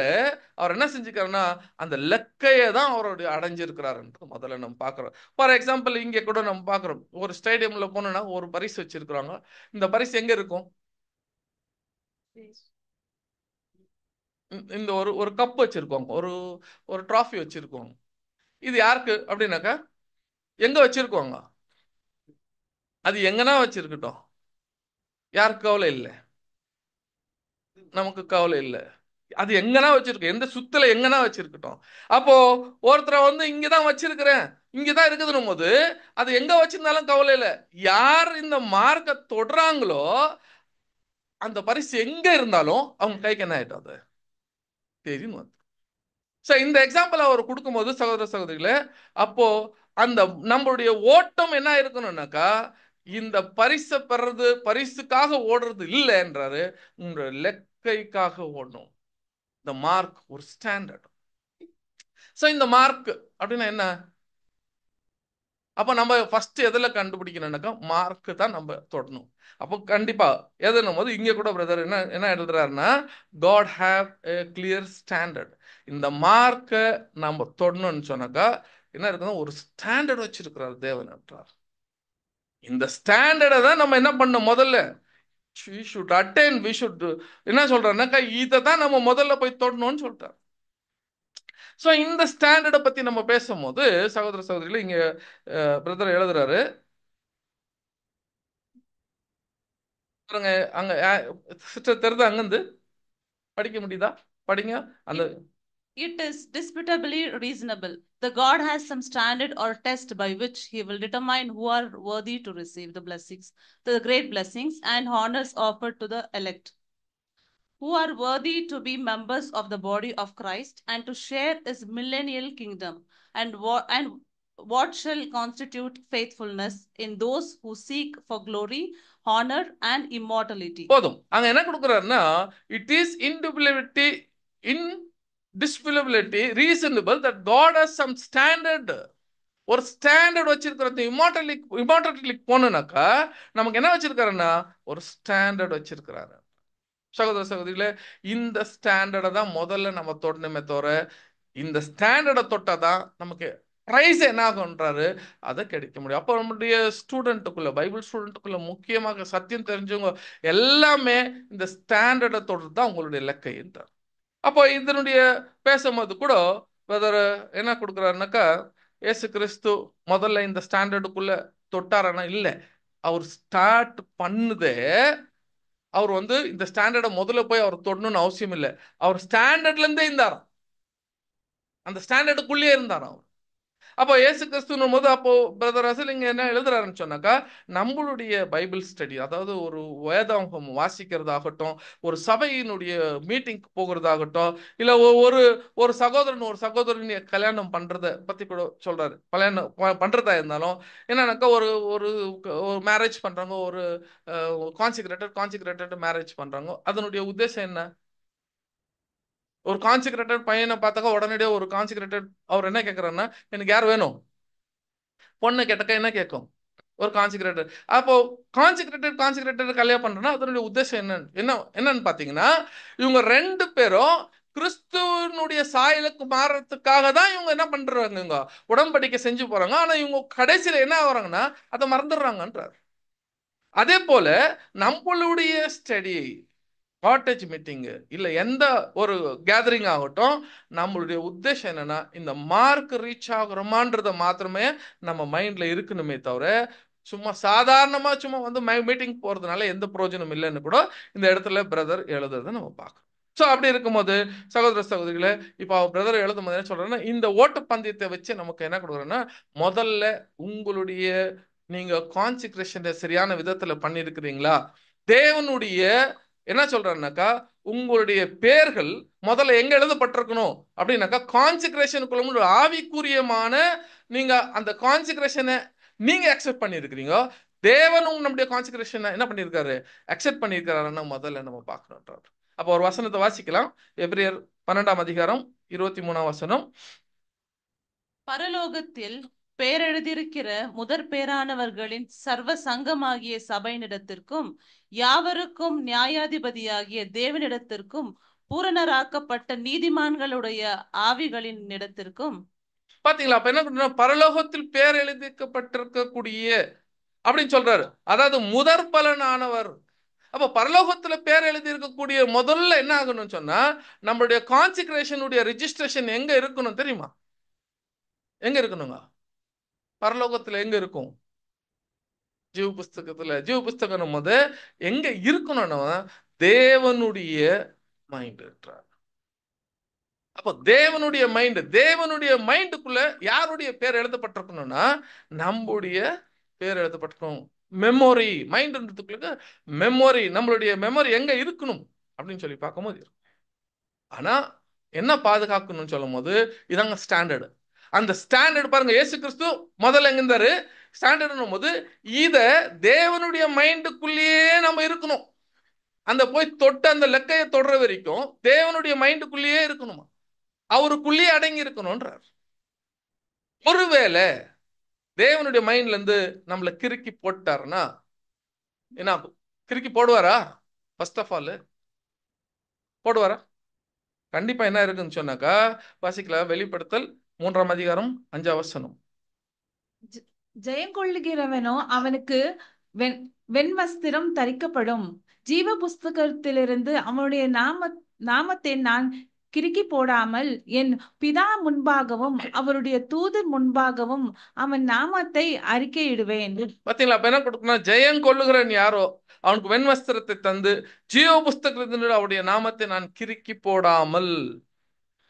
அவர் என்ன செஞ்சுக்கிறாருன்னா, அந்த லெக்கையை தான் அவருடைய அடைஞ்சிருக்கிறாருன்றது முதல்ல நம்ம பார்க்கிறோம். ஃபார் எக்ஸாம்பிள் இங்க கூட நம்ம பார்க்கிறோம், ஒரு ஸ்டேடியம்ல போனோம்னா ஒரு பரிசு வச்சிருக்கிறாங்க. இந்த பரிசு எங்க இருக்கும்? இந்த ஒரு ஒரு கப் வச்சிருக்கோங்க, ஒரு ஒரு ட்ராஃபி வச்சிருக்கோங்க. இது யாருக்கு அப்படின்னாக்கா எங்க வச்சிருக்கோங்க, அது எங்கன்னா வச்சிருக்கட்டும், யாருக்கு கவலை இல்லை, நமக்கு கவலை இல்லை. அது எங்கன்னா வச்சிருக்கோம், எந்த சுத்துல எங்கன்னா வச்சிருக்கட்டும். அப்போ ஒருத்தரை வந்து இங்கதான் வச்சிருக்கிறேன், இங்கதான் இருக்குதுன்னும் போது அது எங்க வச்சிருந்தாலும் கவலை இல்லை. யார் இந்த மார்க்க தொடுறாங்களோ அந்த பரிசு எங்க இருந்தாலும் அவங்க கைக்கு என்ன ஆயிட்டோம், அது தெரியும். இந்த எக்ஸாம்பிள் அவர் கொடுக்கும்போது சகோதர சகோதரிகளே, அப்போ அந்த நம்மளுடைய ஓட்டம் என்ன இருக்கணும்னாக்கா, இந்த பரிசை பெறது, பரிசுக்காக ஓடுறது இல்லைன்றாரு, உங்க லெக்கைக்காக ஓடணும். இந்த மார்க் ஒரு ஸ்டாண்டர்ட். இந்த மார்க் அப்படின்னா என்ன? அப்ப நம்ம ஃபர்ஸ்ட் எதுல கண்டுபிடிக்கணும்னாக்கா மார்க் தான் நம்ம தொடணும். அப்போ கண்டிப்பா எதுனும் போது இங்க கூட பிரதர் என்ன என்ன எழுதுறாருன்னா, God have a clear standard. இந்த மார்க்கை நம்ம தொடணும்னு சொன்னாக்கா என்ன இருக்குன்னா, ஒரு ஸ்டாண்டர்ட் வச்சிருக்கிறார் தேவன் என்றார். இந்த ஸ்டாண்டர்டை தான் நம்ம என்ன பண்ணணும், முதல்ல we should attain, we should என்ன சொல்றாருனாக்கா இதை தான் நம்ம முதல்ல போய் தொடணும்னு சொல்லிட்டார். இந்த ஸ்டாண்டர்டை பத்தி நம்ம பேசும்போது சகோதர சகோதரிகள் இங்க பிரதர் எழுதுறாரு பாருங்க, அங்க சிஸ்டர் தெரியுது, அங்கிருந்து படிக்க முடியுதா? படிங்க அந்த. It is disputably reasonable. The God has some standard or test by which he will determine who are worthy to receive the blessings, the great blessings and honors offered to the elect, who are worthy to be members of the body of Christ and to share his millennial kingdom, and what shall constitute faithfulness in those who seek for glory, honor and immortality. போதும். அங்க என்ன கொடுக்குறாருன்னா, it is indivisibility, indisputability, reasonable that God has some standard. ஒரு standard வச்சிருக்கிறது. Immortality போனாக்கா நமக்கு என்ன வச்சிருக்காருன்னா, ஒரு ஸ்டாண்டர்ட் வச்சிருக்கிறாரு. சகோதர சகோதரிகளே, இந்த ஸ்டாண்டர்டை தான் முதல்ல நம்ம தொடணுமே தவிர, இந்த ஸ்டாண்டர்டை தொட்டாதான் நமக்கு பிரைஸ் என்ன ஆகுன்றாரு, அதை கிடைக்க முடியும். அப்போ நம்முடைய ஸ்டூடெண்ட்டுக்குள்ள, பைபிள் ஸ்டூடெண்ட்டுக்குள்ள முக்கியமாக சத்தியம் தெரிஞ்சவங்க எல்லாமே இந்த ஸ்டாண்டர்டை தொடுறது தான் உங்களுடைய இலக்கை என்றார். அப்போ இதனுடைய பேசும்போது கூட பிரதர் என்ன கொடுக்குறாருனாக்கா, ஏசு கிறிஸ்து முதல்ல இந்த ஸ்டாண்டர்டுக்குள்ள தொட்டாரானா இல்லை, அவர் ஸ்டார்ட் பண்ணுதே, அவர் வந்து இந்த ஸ்டாண்டர்டை முதல்ல போய் அவர் தொடணும்னு அவசியம் இல்லை. அவர் ஸ்டாண்டர்ட்ல இருந்தே இருந்தாராம், அந்த ஸ்டாண்டர்டுக்குள்ளேயே இருந்தாராம் அவர். அப்போ ஏசு கிறிஸ்துன்னும் போது அப்போ பிரதர் அசல் இங்க என்ன எழுதுறாருன்னு சொன்னாக்கா, நம்மளுடைய பைபிள் ஸ்டடி, அதாவது ஒரு வேதாகம் வாசிக்கிறதாகட்டும், ஒரு சபையினுடைய மீட்டிங் போகிறதாகட்டும், இல்ல ஒரு ஒரு சகோதரன் ஒரு சகோதரன் கல்யாணம் பண்றத பத்தி கூட சொல்றாரு. கல்யாணம் பண்றதா இருந்தாலும் என்னன்னாக்கா, ஒரு ஒரு மேரேஜ் பண்றாங்க, ஒரு கான்சிக்ரேட்டட் மேரேஜ் பண்றாங்க. அதனுடைய உத்தேசம் என்ன? ஒரு கான்சிக்ரேட்டட் பையனை பார்த்தாக்கா உடனடியாக ஒரு கான்சிக்ரேட்டட் அவர் என்ன கேட்கறாருன்னா, எனக்கு யார் வேணும்? பொண்ணு கேட்டக்கா என்ன கேட்கும்? ஒரு கான்சிக்ரேட்டட். அப்போ கான்சிக்ரேட்டட் கல்யாணம் பண்றேன்னா அதனுடைய உத்தேசம் என்னன்னு பாத்தீங்கன்னா, இவங்க ரெண்டு பேரும் கிறிஸ்துவனுடைய சாயலுக்கு மாறுறதுக்காக தான் இவங்க என்ன பண்றாங்க, இவங்க உடன்படிக்கை செஞ்சு போறாங்க. ஆனா இவங்க கடைசியில என்ன ஆகுறாங்கன்னா அதை மறந்துடுறாங்கன்றார். அதே போல நம்மளுடைய ஸ்டடி காட்டேஜ் மீட்டிங் இல்ல எந்த ஒரு கேதரிங் ஆகட்டும், நம்மளுடைய உத்தேசம் என்னன்னா இந்த மார்க் ரீச் ஆகுறோமான்றத மாத்திரமே நம்ம மைண்ட்ல இருக்கணுமே தவிர, சும்மா சாதாரணமா சும்மா வந்து மீட்டிங் போறதுனால எந்த பிரயோஜனம் இல்லைன்னு கூட இந்த இடத்துல பிரதர் எழுதுறதை நம்ம பார்க்கணும். ஸோ அப்படி இருக்கும்போது சகோதர சகோதரிகளை, இப்போ பிரதர் எழுதும் போது என்ன சொல்றேன்னா, இந்த ஓட்டப்பந்தயத்தை வச்சு நமக்கு என்ன கொடுக்குறேன்னா, முதல்ல உங்களுடைய நீங்க கான்சிக்ரேஷனை சரியான விதத்துல பண்ணிருக்கிறீங்களா, தேவனுடைய என்ன சொல்றாருனாக்கா, உங்களுடைய பேர்கள் முதல்ல எங்க எழுதப்பட்டிருக்கணும் அப்படின்னாக்கா கான்சிக்ரேஷனுக்குள்ள ஆவிக்குரியமான நீங்க அந்த கான்சிக்ரேஷனை நீங்க அக்செப்ட் பண்ணிருக்கிறீங்க, தேவனும் நம்முடைய கான்சிக்ரேஷனை என்ன பண்ணிருக்காரு, அக்செப்ட் பண்ணிருக்காருன்னா முதல்ல நம்ம பார்க்கணும். அப்போ ஒரு வசனத்தை வாசிக்கலாம். எபிரேயர் 12ஆம் அதிகாரம் 23ஆம் வசனம். பரலோகத்தில் பேரெழுதியிருக்கிற முதற் பேரானவர்களின் சர்வ சங்கமாகிய சபையினிடத்திற்கும் யாவருக்கும் நியாயாதிபதியாகிய தேவனிடத்திற்கும் பூரணராக்கப்பட்ட நீதிமான்களுடைய ஆவிகளின் இடத்திற்கும். பாத்தீங்களா? அப்ப என்ன பண்றோம், பரலோகத்தில் பேர் எழுதிக்கப்பட்டிருக்கக்கூடிய அப்படின்னு சொல்றாரு. அதாவது முதற் பலனானவர். அப்ப பரலோகத்துல பேர் எழுதி இருக்கக்கூடிய முதல்ல என்ன ஆகணும்னு சொன்னா, நம்மளுடைய கான்சிக்ரேஷனுடைய ரெஜிஸ்ட்ரேஷன் எங்க இருக்கணும் தெரியுமா? எங்க இருக்கணுங்க? பரலோகத்துல எங்க இருக்கும்? ஜீவ புஸ்தகத்துல. ஜீவ புஸ்தகம் போது எங்க இருக்கணும்னா தேவனுடைய மைண்ட். அப்போ தேவனுடைய மைண்டுக்குள்ள யாருடைய பேர் எழுதப்பட்டிருக்கணும்னா நம்முடைய பேர் எழுதப்பட்டிருக்கணும். மெமோரி, மைண்ட்ன்றதுக்குள்ள மெமோரி, நம்மளுடைய மெமோரி எங்க இருக்கணும் அப்படின்னு சொல்லி பார்க்கும்போது, ஆனா என்ன பாதுகாக்கணும்னு சொல்லும் போது இதாங்க ஸ்டாண்டர்டு. அந்த ஸ்டாண்டர்ட் பாருங்க, இயேசு கிறிஸ்து முதல்ல எங்க இருந்தாரு, ஸ்டாண்டர்ட் போது இத தேவனுடைய மைண்டுக்குள்ளேயே நம்ம இருக்கணும். அந்த போய் தொட்டு அந்த லெக்கையை தொடர வரைக்கும் தேவனுடைய மைண்டுக்குள்ளேயே இருக்கணுமா, அவருக்குள்ளேயே அடங்கி இருக்கணும்ன்றார். ஒருவேளை தேவனுடைய மைண்ட்ல இருந்து நம்மளை கிறுக்கி போட்டாருன்னா என்ன, கிறுக்கி போடுவாரா? ஃபர்ஸ்ட் ஆஃப் ஆல் போடுவாரா? கண்டிப்பா என்ன இருக்குன்னு சொன்னாக்கா வாசிக்கலாம். வெளிப்படுத்தல் 3ஆம் அதிகாரம் 5ஆம் வசனம். ஜெயங்கொள்ளுகிறவனோ அவனுக்கு வெண்வஸ்திரம் தரிக்கப்படும், ஜீவ புஸ்தகத்திலிருந்து அவனுடைய நாமத்தை நான் கிறுக்கி போடாமல் என் பிதா முன்பாகவும் அவருடைய தூதர் முன்பாகவும் அவன் நாமத்தை அறிக்கையிடுவேன். பாத்தீங்களா? அப்ப என்ன கொடுக்கணும், ஜெயம் கொள்ளுகிறவன் யாரோ அவனுக்கு வெண்வஸ்திரத்தை தந்து ஜீவ புஸ்தகத்திலிருந்து அவருடைய நாமத்தை நான் கிறுக்கி போடாமல்.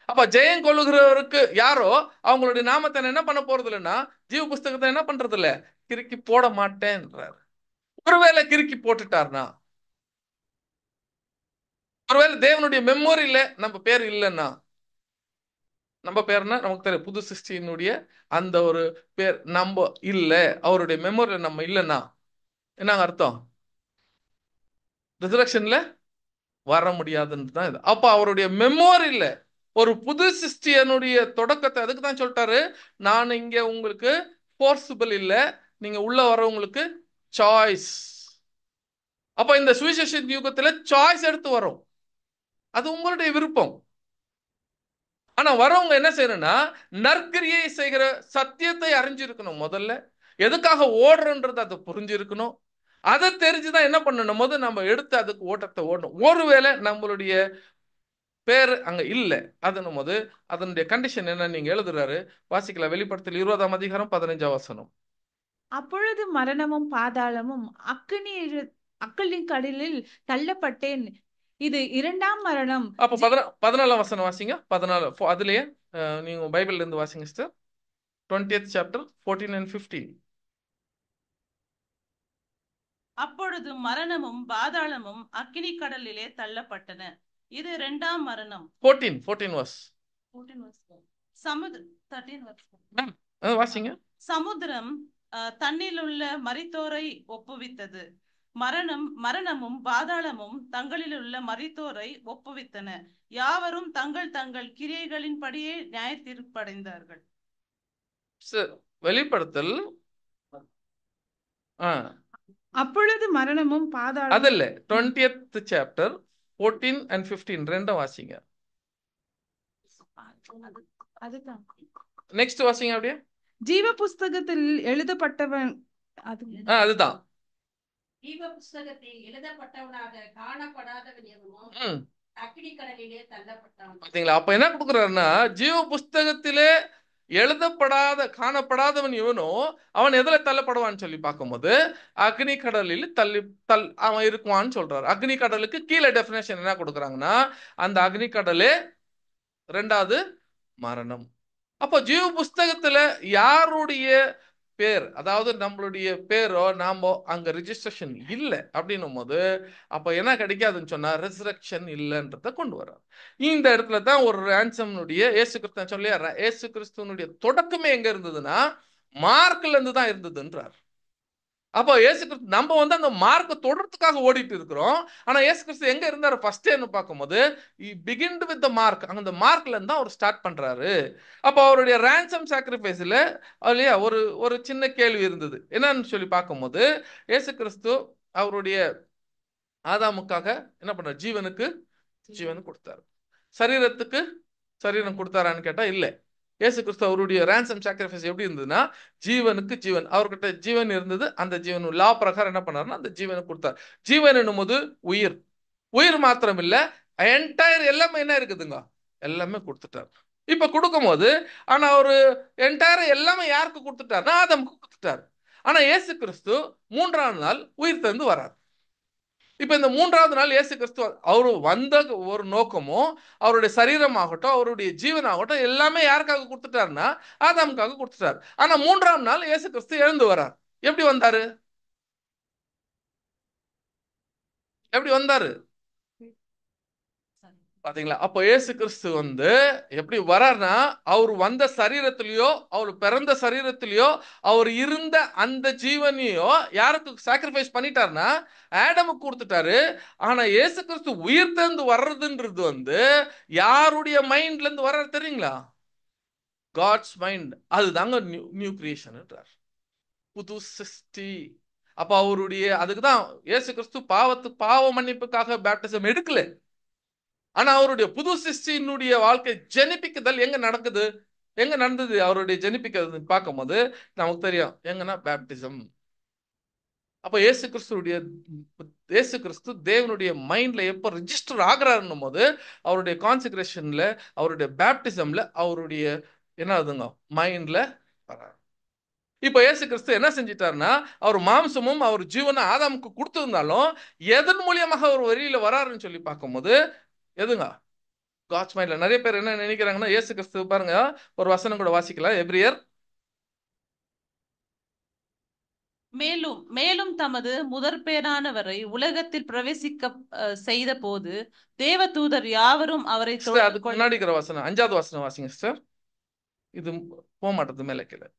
அப்ப ஜெயம் கொள்ளுகிறவருக்கு யாரோ அவங்களுடைய நாமத்தை என்ன பண்ண போறது இல்லைன்னா ஜீவ புஸ்தகத்தை என்ன பண்றது இல்ல, கிறுக்கி போட மாட்டேன்றார். ஒருவேளை கிறுக்கி போட்டுட்டார்னா, ஒருவேளை தேவனுடைய மெமோரியில நம்ம பேர் இல்லைன்னா, நம்ம பேர்னா நமக்கு தெரியும் புது சிருஷ்டியினுடைய அந்த ஒரு பேர் நம்ம இல்ல, அவருடைய மெமோரியில நம்ம இல்லைன்னா என்னங்க அர்த்தம், ரிசரக்ஷன்ல வர முடியாதுன்னு தான் இது. அப்ப அவருடைய மெமோரியில ஒரு புது சிருஷ்டியனுடைய தொடக்கத்தை அதுக்கு தான் சொல்லிட்டாரு, நான் இங்க உங்களுக்கு போர்சிபிள் இல்ல, நீங்க உள்ள வரவங்களுக்கு சாய்ஸ். அப்ப இந்த சுவிசேஷ யுகத்துல சாய்ஸ் எடுத்து வரும், அது உங்களுடைய விருப்பம். ஆனா வரவங்க என்ன செய்யணும்னா நற்கிரியை செய்கிற சத்தியத்தை அறிஞ்சிருக்கணும். முதல்ல எதுக்காக ஓடுறன்றது அதை புரிஞ்சிருக்கணும். அதை தெரிஞ்சுதான் என்ன பண்ணணும் போது நம்ம எடுத்து அதுக்கு ஓட்டத்தை ஓடணும். ஒருவேளை நம்மளுடைய பேர் அங்க இல்ல அதனும் போது அதனுடைய கண்டிஷன் என்ன நீங்க எழுதுறாரு, வாசிக்கலாம். வெளிப்படுத்தல் 20ஆம் அதிகாரம் 15ஆம் வசனம். அப்பொழுது மரணமும் பாதாளமும் அக்கினி கடலில் தள்ளப்பட்டேன், இது இரண்டாம் மரணம். அப்ப 14ஆம் வசனம் வாசிங்க. 14 அதுலயே நீங்க பைபிள்ல இருந்து வாசிங்க சிஸ்டர். 20th chapter 14 and 15. அப்பொழுது மரணமும் பாதாளமும் அக்கினி கடலிலே தள்ளப்பட்டன, இது இரண்டாம் மரணம். 14 verse. 13 வாசிங்க. சமுத்திரம் தன்னிலுள்ள மரித்தோரை ஒப்புவித்தது, மரணமும் பாதாளமும் தங்களிலுள்ள மரித்தோரை ஒப்புவித்தன, யாவரும் தங்கள் தங்கள் கிரியைகளின் படியே நியாய தீர்ப்படைந்தார்கள். வெளிப்படுத்தல் அப்பொழுது மரணமும் பாதாளமும் அதல்ல 20th chapter 14 and 15 ரெண்டும் வாசிங்க. நெக்ஸ்ட் வாசிங்க அப்படியே. ஜீவ புஸ்தகத்தில் எழுதப்பட்டவன் அதுதான் ஜீவ புஸ்தகத்தில் எழுதப்பட்டவனாக காணப்படாதவன் எவனோ ம் அக்கினி கடலிலே தள்ளப்பட்டான். பாத்தீங்களா? அப்ப என்ன கொடுக்குறாருன்னா, ஜீவ புஸ்தகத்திலே எழுதப்படாத காணப்படாதவன் இவனோ அவன் எதுல தள்ளப்படுவான்னு சொல்லி பார்க்கும்போது அக்னி கடலில் அவன் இருக்குவான்னு சொல்றாரு. அக்னி கடலுக்கு கீழே டெபினேஷன் என்ன கொடுக்குறாங்கன்னா, அந்த அக்னி கடலே ரெண்டாவது மரணம். அப்போ ஜீவ புஸ்தகத்துல யாருடைய பேர், அதாவது நம்மளுடைய பேரோ நாமோ அங்க ரிஜிஸ்ட்ரேஷன் இல்லை அப்படின்னும் போது அப்ப என்ன கிடைக்காதுன்னு சொன்னா ரெசரக்ஷன் இல்லைன்றத கொண்டு வர்றார். இந்த இடத்துல தான் ஒரு ரான்சம்னுடைய இயேசு கிறிஸ்து சொல்லியா, இயேசு கிறிஸ்துவனுடைய தொடக்கமே எங்க இருந்ததுன்னா மார்க்ல இருந்து தான் இருந்ததுன்றார். அப்போ இயேசு கிறிஸ்து நம்ம அந்த மார்க்கை தொடர்றதுக்காக ஓடிட்டு இருக்கிறோம். ஆனா இயேசு கிறிஸ்து எங்க இருந்தாரு ஃபர்ஸ்ட்னு பார்க்கும்போது பிகின்ட் வித் த மார்க், அந்த மார்க்ல இருந்து அவர் ஸ்டார்ட் பண்றாரு. அப்போ அவருடைய ரான்சம் சாக்ரிஃபைஸ்ல இல்லையா ஒரு ஒரு சின்ன கேள்வி இருந்தது. என்னன்னு சொல்லி பார்க்கும்போது இயேசு கிறிஸ்து அவருடைய ஆதாமுக்காக என்ன பண்றாரு, ஜீவனுக்கு ஜீவன் கொடுத்தாரு. சரீரத்துக்கு சரீரம் கொடுத்தாரான்னு கேட்டா இல்லை. இயேசு கிறிஸ்து அவருடைய ரான்சம் சாக்ரிஃபைஸ் எப்படி இருந்ததுன்னா ஜீவனுக்கு ஜீவன், அவர்கிட்ட ஜீவன் இருந்தது. அந்த ஜீவன் லா பிரகாரம் என்ன பண்ணாருன்னா அந்த ஜீவனை கொடுத்தார். ஜீவன் என்னும் போது உயிர், உயிர் மாத்திரம் இல்ல என்டையர் எல்லாமே என்ன இருக்குதுங்க, எல்லாமே கொடுத்துட்டார். இப்ப கொடுக்கும் போது ஆனா ஒரு என்டையர் எல்லாமே யாருக்கு கொடுத்துட்டாருன்னா ஆதாமுக்கு கொடுத்துட்டார். ஆனா இயேசு கிறிஸ்து 3ஆம் நாள் உயிர் தந்து வரார். இப்ப இந்த 3வது நாள் இயேசு கிறிஸ்து அவரு வந்த ஒரு நோக்கமும் அவருடைய சரீரமாகட்டும் அவருடைய ஜீவனாகட்டும் எல்லாமே யாருக்காக கொடுத்துட்டாருன்னா ஆதாமுக்காக கொடுத்துட்டாரு. ஆனா 3ஆம் நாள் இயேசு கிறிஸ்து எழுந்து வரார். எப்படி வந்தாரு, எப்படி வந்தாரு பாத்தீங்களா? அப்போ இயேசு கிறிஸ்து எப்படி வரார்னா அவர் வந்த சரீரத்திலேயோ அவர் பிறந்த சரீரத்திலேயோ அவர் இருந்த அந்த ஜீவனையோ யாருக்கு சாக்ரிஃபைஸ் பண்ணிட்டாருன்னா ஆடமுக்கு கொடுத்துட்டாரு. ஆனா இயேசு கிறிஸ்து உயிர் தந்து வர்றதுன்றது யாருடைய மைண்ட்ல இருந்து வர்றாரு தெரியுங்களா? God's mind. அதுதாங்க நியூ கிரியேஷன், புது சிருஷ்டி. அப்ப அவருடைய அதுக்குதான் இயேசு கிறிஸ்து பாவ மன்னிப்புக்காக பேப்டிசம் எடுக்கல. ஆனா அவருடைய புது சிருஷ்டியினுடைய வாழ்க்கை ஜெனிப்பிக்குதல் எங்க நடக்குது, எங்க நடந்தது அவருடைய ஜெனிப்பிக்கிறது பார்க்கும்போது நமக்கு தெரியும் எங்கன்னா பேப்டிசம். அப்ப இயேசு கிறிஸ்து தேவனுடைய மைண்ட்ல எப்ப ரிஜிஸ்டர் ஆகிறாருன்னும் போது அவருடைய கான்செக்ரேஷன்ல அவருடைய பேப்டிசம்ல அவருடைய என்ன ஆகுதுங்க மைண்ட்ல வராரு. இப்ப இயேசு கிறிஸ்து என்ன செஞ்சிட்டாருன்னா அவர் மாம்சமும் அவர் ஜீவனை ஆதாமுக்கு கொடுத்திருந்தாலும் எதன் மூலியமாக அவர் வெளியில வராருன்னு சொல்லி பார்க்கும்போது எதுங்க காட்ஸ் மைண்ட்ல. நிறைய பேர் என்ன நினைக்கிறாங்கன்னா இயேசு கிறிஸ்து பாருங்க ஒரு வசனம் கூட வாசிக்கலாம். எபிரியர் மேலும் மேலும் தமது முதற்பேரானவரை உலகத்தில் பிரவேசிக்க செய்த போது தேவதூதர் யாவரும் அவரை அதுக்கு முன்னாடி இருக்கிற வசனம் 5வது வசனம் வாசிங்க சிஸ்டர். இது போக மாட்டது மேல கீழே.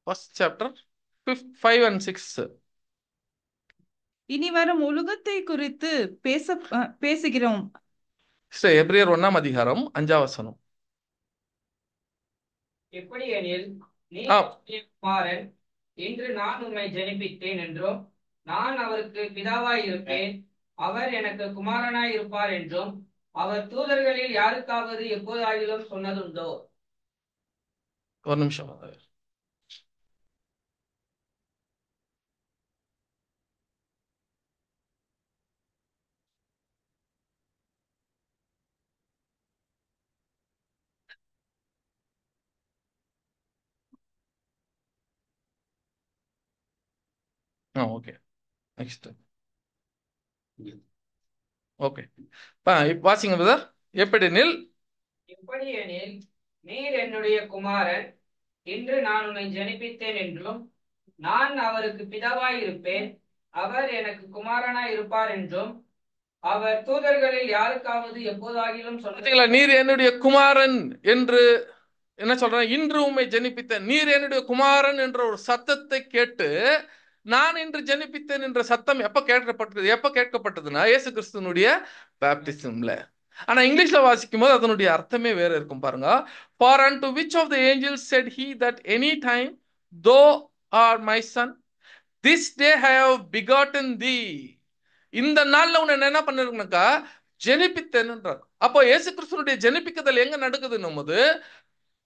First chapter 5 and 6. இனி வரும் உலகத்தை குறித்து பேசுகிறோம். எபிரியர் 1ஆம் அதிகாரம் 5ஆம் வசனம். எப்படி எனில் நீ குமாரன் இன்று நான் உம்மை ஜெனிப்பித்தேன் என்றும் நான் அவருக்கு பிதாவாய் இருப்பேன் அவர் எனக்கு குமாரனாய் இருப்பார் என்றும் அவர் தூதர்களில் யாருக்காவது எப்போதாகிலும் சொன்னதுண்டோ? ஒரு நிமிஷம். Okay next. ஓகே வாசிங்க பிரதர். எப்படினில் நீர் என்னுடைய குமாரன் இன்று நான் உன்னை ஜெனிப்பித்தேன் என்றும் நான் அவருக்கு பிதாவாய் இருப்பேன் அவர் எனக்கு குமாரனாய் இருப்பார் என்றும் அவர் தூதர்களில் யாருக்காவது எப்போதாகிலும் சொன்னீங்களா? நீர் என்னுடைய குமாரன் என்று என்ன சொல்றேன், இன்று உம்மை ஜெனிப்பித்தேன், நீர் என்னுடைய குமாரன் என்ற ஒரு சத்தத்தை கேட்டு நான் இன்று ஜெனிப்பித்தேன் என்ற சத்தம் எப்ப கேட்கப்பட்டதுன்னா இயேசு கிறிஸ்துவனுடைய பேப்டிசம்ல. ஆனா இங்கிலீஷ்ல வாசிக்கும் போது அதனுடைய அர்த்தமே வேற இருக்கும் பாருங்க. For unto which of the angels said he that any time thou art my son, this day I have begotten thee. இந்த நாள்ல உன்னை என்ன பண்ணிருக்கா ஜெனிப்பித்தேன்ன்றார். அப்போ இயேசு கிறிஸ்துவனுடைய ஜெனிப்பிக்குதல் எங்க நடக்குதுன்னும் போது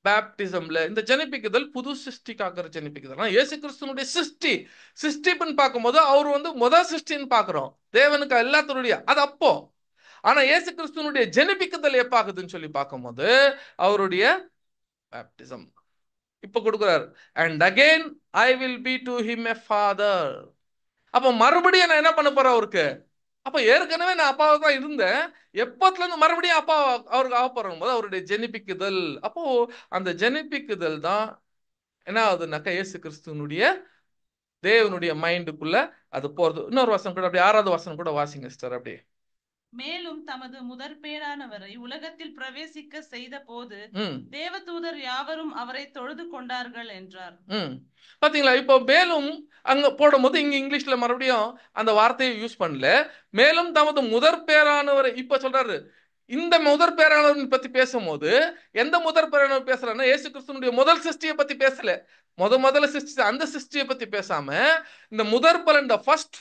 பேப்டிசம்ல இந்த ஜெனிப்பிக்குதல் புது சிருஷ்டிக்காகிற ஜெனிப்பிக்குதல். ஆனா இயேசு கிறிஸ்துவனுடைய சிருஷ்டிப்புன்னு பார்க்கும்போது அவர் முதல் சிருஷ்டின்னு பார்க்கிறோம். தேவனுக்கு எல்லாத்தருடைய அது அப்போ. ஆனா இயேசு கிறிஸ்துவனுடைய ஜெனிப்பிக்குதல் எப்ப ஆகுதுன்னு சொல்லி பார்க்கும்போது அவருடைய பேப்டிசம் இப்ப கொடுக்கிறார். And again I will be to him a father. அப்ப மறுபடியும் நான் என்ன பண்ண போறேன் அவருக்கு? அப்ப ஏற்கனவே நான் அப்பாவை தான் இருந்தேன், எப்பத்துல இருந்து மறுபடியும் அப்பா அவருக்கு ஆக போறோம் போது அவருடைய ஜெனிப்பிக்குதல். அப்போ அந்த ஜெனிப்பிக்குதல் தான் என்ன ஆகுதுனாக்கா இயேசு கிறிஸ்துவனுடைய தேவனுடைய மைண்டுக்குள்ள அது போறது. இன்னொரு வசனம் கூட அப்படி 6வது வசனம் கூட வாசிங்க சிஸ்டர். அப்படியே மேலும் தமது முதற் பேரானவரை உலகத்தில் பிரவேசிக்க செய்த போது தேவதூதர் யாவரும் அவரை தொழுது கொண்டார்கள் என்றார். பாத்தீங்களா? இப்போ மேலும் அங்க போடும்போது இங்க இங்கிலீஷ்ல மறுபடியும் அந்த வார்த்தையை யூஸ் பண்ணல. மேலும் தமது முதற் பேரானவரை இப்ப சொல்றாரு. இந்த முதற் பேரானவர் பத்தி பேசும்போது எந்த முதற் பேரானவர் பேசுறாருன்னா இயேசு கிறிஸ்துவனுடைய முதல் சிருஷ்டியை பத்தி பேசல. முதல்ல சிருஷ்டி அந்த சிருஷ்டியை பத்தி பேசாம இந்த முதற் பலன் ஃபர்ஸ்ட்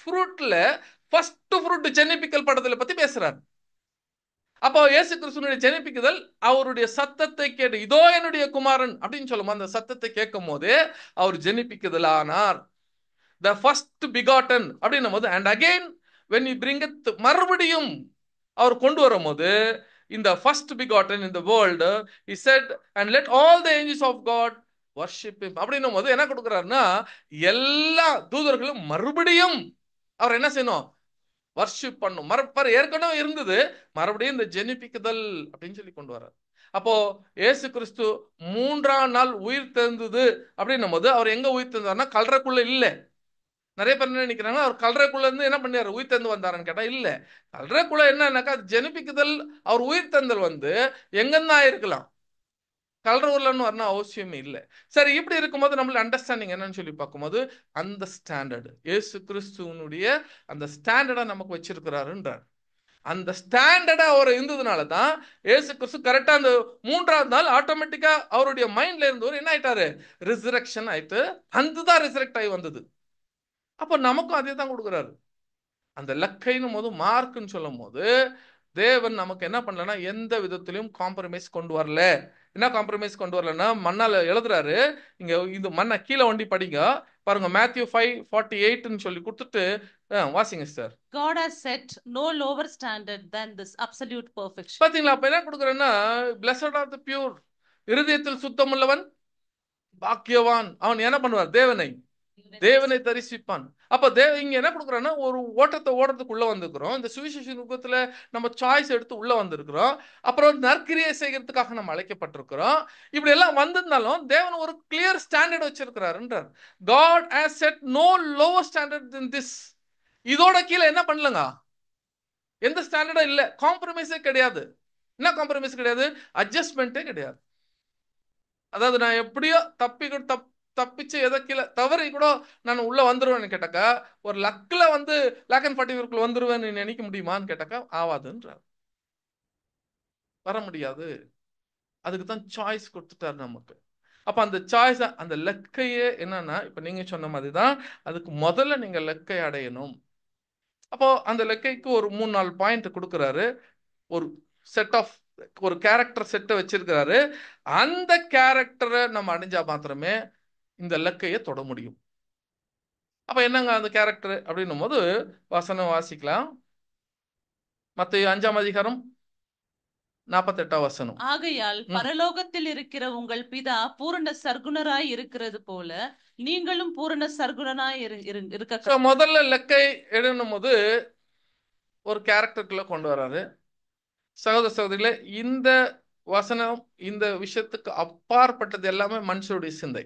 ஃப்ரூட் ஜெனிபிக்கல் படத்துல பத்தி பேசுறாரு. அப்போ இயேசு கிறிஸ்துவனுடைய ஜெனிப்பிக்குதல் அவருடைய சத்தத்தை கேட்டு இதோ என்னுடைய குமாரன் அப்படின்னு சொல்லும்போது அந்த சத்தத்தை கேட்கும் போது அவர் ஜெனிப்பிக்குதல் ஆனார். த ஃபர்ஸ்ட் பிகாட்டன் அப்படின்னும் போது and again when you bring it மறுபடியும் அவர் கொண்டு வரும் போது இந்த first begotten in the world he said and let all the angels of God worship him அப்படின்னும் போது என்ன கொடுக்குறாருன்னா எல்லா தூதர்களும் மறுபடியும் அவர் என்ன செய்யணும்? வர்ஷிப் பண்ணும். ஏற்கனவே இருந்தது, மறுபடியும் இந்த ஜெனிப்பிக்குதல் அப்படின்னு சொல்லி கொண்டு வர்றார். அப்போ இயேசு கிறிஸ்து 3ஆம் நாள் உயிர் தெழுந்தது அப்படின்னும் போது அவர் எங்க உயிர் தெழுந்தார்னா கல்லறைக்குள்ள இல்ல. நிறைய பேர் என்ன நினைக்கிறாங்க அவர் கல்லறைக்குள்ள இருந்து என்ன பண்ணியாரு உயிர் தெழுந்து வந்தாருன்னு கேட்டா இல்ல. கல்லறைக்குள்ள என்னன்னாக்கா ஜெனிப்பிக்குதல் அவர் உயிர் தெழுந்தல் எங்கன்னா இருக்கலாம், கல்லறைன்னு வரணும் அவசியமே இல்லை. சரி, இப்படி இருக்கும்போது நம்மளுடைய அண்டர்ஸ்டாண்டிங் என்னன்னு சொல்லி பார்க்கும்போது அந்த ஸ்டாண்டர்டு இயேசு கிறிஸ்துவனுடைய அந்த ஸ்டாண்டர்டை நமக்கு வச்சிருக்கிறாருன்றார். அந்த ஸ்டாண்டர்டா அவர் இருந்ததுனால தான் இயேசு கிறிஸ்து கரெக்டா அந்த 3ஆவது நாள் ஆட்டோமேட்டிக்கா அவருடைய மைண்ட்ல இருந்தவர் என்ன ஆயிட்டாரு? ரிசரக்ஷன் ஆயிட்டு அதுதான் ரிசரக்ட் ஆகி வந்தது. அப்ப நமக்கும் அதே தான் கொடுக்குறாரு. அந்த லக்கைன்னு போது மார்க்குன்னு சொல்லும் போது தேவன் நமக்கு என்ன பண்ணலன்னா எந்த விதத்திலையும் காம்ப்ரமைஸ் கொண்டு வரல. என்ன காம்ப்ரமைஸ் கொண்டு வரலன்னா மண்ணால எழுதுறாரு. இங்க இந்த மண்ணை கீழே ஒண்டி படிங்க பாருங்க. Matthew 5:48 சொல்லி கொடுத்துட்டு வாசிங்க sir. God has set no lower standard than this absolute perfection. பாத்தீங்களா? அப்ப என்ன கொடுக்குறேன்னா blessed are the pure, இருதயத்தில் சுத்தமுள்ளவன் பாக்கியவான். அவன் என்ன பண்ணுவார்? தேவனை தரிசிப்பான். அப்ப இங்க என்ன கொடுக்குறான்னா ஒரு ஓட்டத்தை ஓடுறதுக்குள்ள வந்திருக்கிறோம். இந்த சுவிசேஷ யுகத்துல நம்ம சாய்ஸ் எடுத்து உள்ள வந்திருக்கிறோம். அப்புறம் நற்கிரியை செய்கிறதுக்காக நம்ம அழைக்கப்பட்டிருக்கிறோம். இப்படி எல்லாம் வந்திருந்தாலும் தேவன் ஒரு கிளியர் ஸ்டாண்டர்ட் வச்சிருக்கிறாருன்றார். God has set no lower standard than this. இதோட கீழே என்ன பண்ணலங்க, எந்த ஸ்டாண்டர்டும் இல்ல. காம்ப்ரமைஸே கிடையாது. என்ன காம்ப்ரமைஸ் கிடையாது? அட்ஜஸ்ட்மெண்ட்டே கிடையாது. அதாவது நான் எப்படியோ தப்பிச்சு எதை கீழே தவறி கூட நான் உள்ள வந்துருவேன்னு கேட்டாக்கா ஒரு லக்ல லாக் அண்ட் 45 வந்துருவேன்னு நினைக்க முடியுமான்னு கேட்டாக்கா ஆவாதுன்றார். வர முடியாது. அதுக்கு தான் சாய்ஸ் கொடுத்துட்டாரு நமக்கு. அப்ப அந்த சாய்ஸ் அந்த லக்கையே என்னன்னா இப்ப நீங்க சொன்ன மாதிரி தான் அதுக்கு முதல்ல நீங்க லக்கை அடையணும். அப்போ அந்த லக்கைக்கு ஒரு 3-4 பாயிண்ட் கொடுக்குறாரு. ஒரு செட் ஆஃப் ஒரு கேரக்டர் செட்டை வச்சிருக்கிறாரு. அந்த கேரக்டரை நம்ம அடைஞ்சா மாத்திரமே இந்த லக்கையை தொட முடியும். அப்ப என்னங்க அந்த கேரக்டர் அப்படின்னும் போது வசனம் வாசிக்கலாம். மத்தேயு 5ஆம் அதிகாரம் 48ஆம் வசனம். ஆகையால் பரலோகத்தில் இருக்கிற உங்கள் பிதா பூரண சர்க்குணராய் இருக்கிறது போல நீங்களும் பூரண சர்க்குணராய் இருக்க. முதல்ல லக்கை எழுதும் போது ஒரு கேரக்டருக்குள்ள கொண்டு வராரு. சகோதர சகோதரிகளே, இந்த வசனம் இந்த விஷயத்துக்கு அப்பாற்பட்டது எல்லாமே மனுஷனுடைய சிந்தை,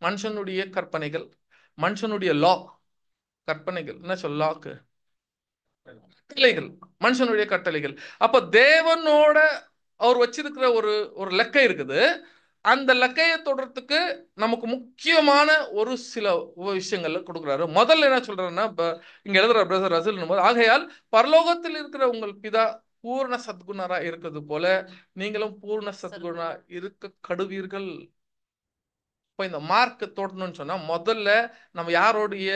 மனுஷனுடைய கற்பனைகள், மனுஷனுடைய லா கற்பனைகள். என்ன சொல்ல? லாக்கு கட்டளைகள், மனுஷனுடைய கட்டளைகள். அப்ப தேவனோட அவர் வச்சிருக்கிற ஒரு லக்கை இருக்குது. அந்த லக்கையை தொடர்றதுக்கு நமக்கு முக்கியமான ஒரு சில விஷயங்கள்ல கொடுக்குறாரு. முதல்ல என்ன சொல்றாருன்னா இங்க எழுதுற பிரதர் ரசல் போது ஆகையால் பரலோகத்தில் இருக்கிற உங்கள் பிதா பூர்ண சத்குணரா இருக்கிறது போல நீங்களும் பூர்ண சத்குணரா இருக்க கடுவீர்கள். இப்ப இந்த மார்க் தொடணும்னு சொன்னா முதல்ல நம்ம யாரோடைய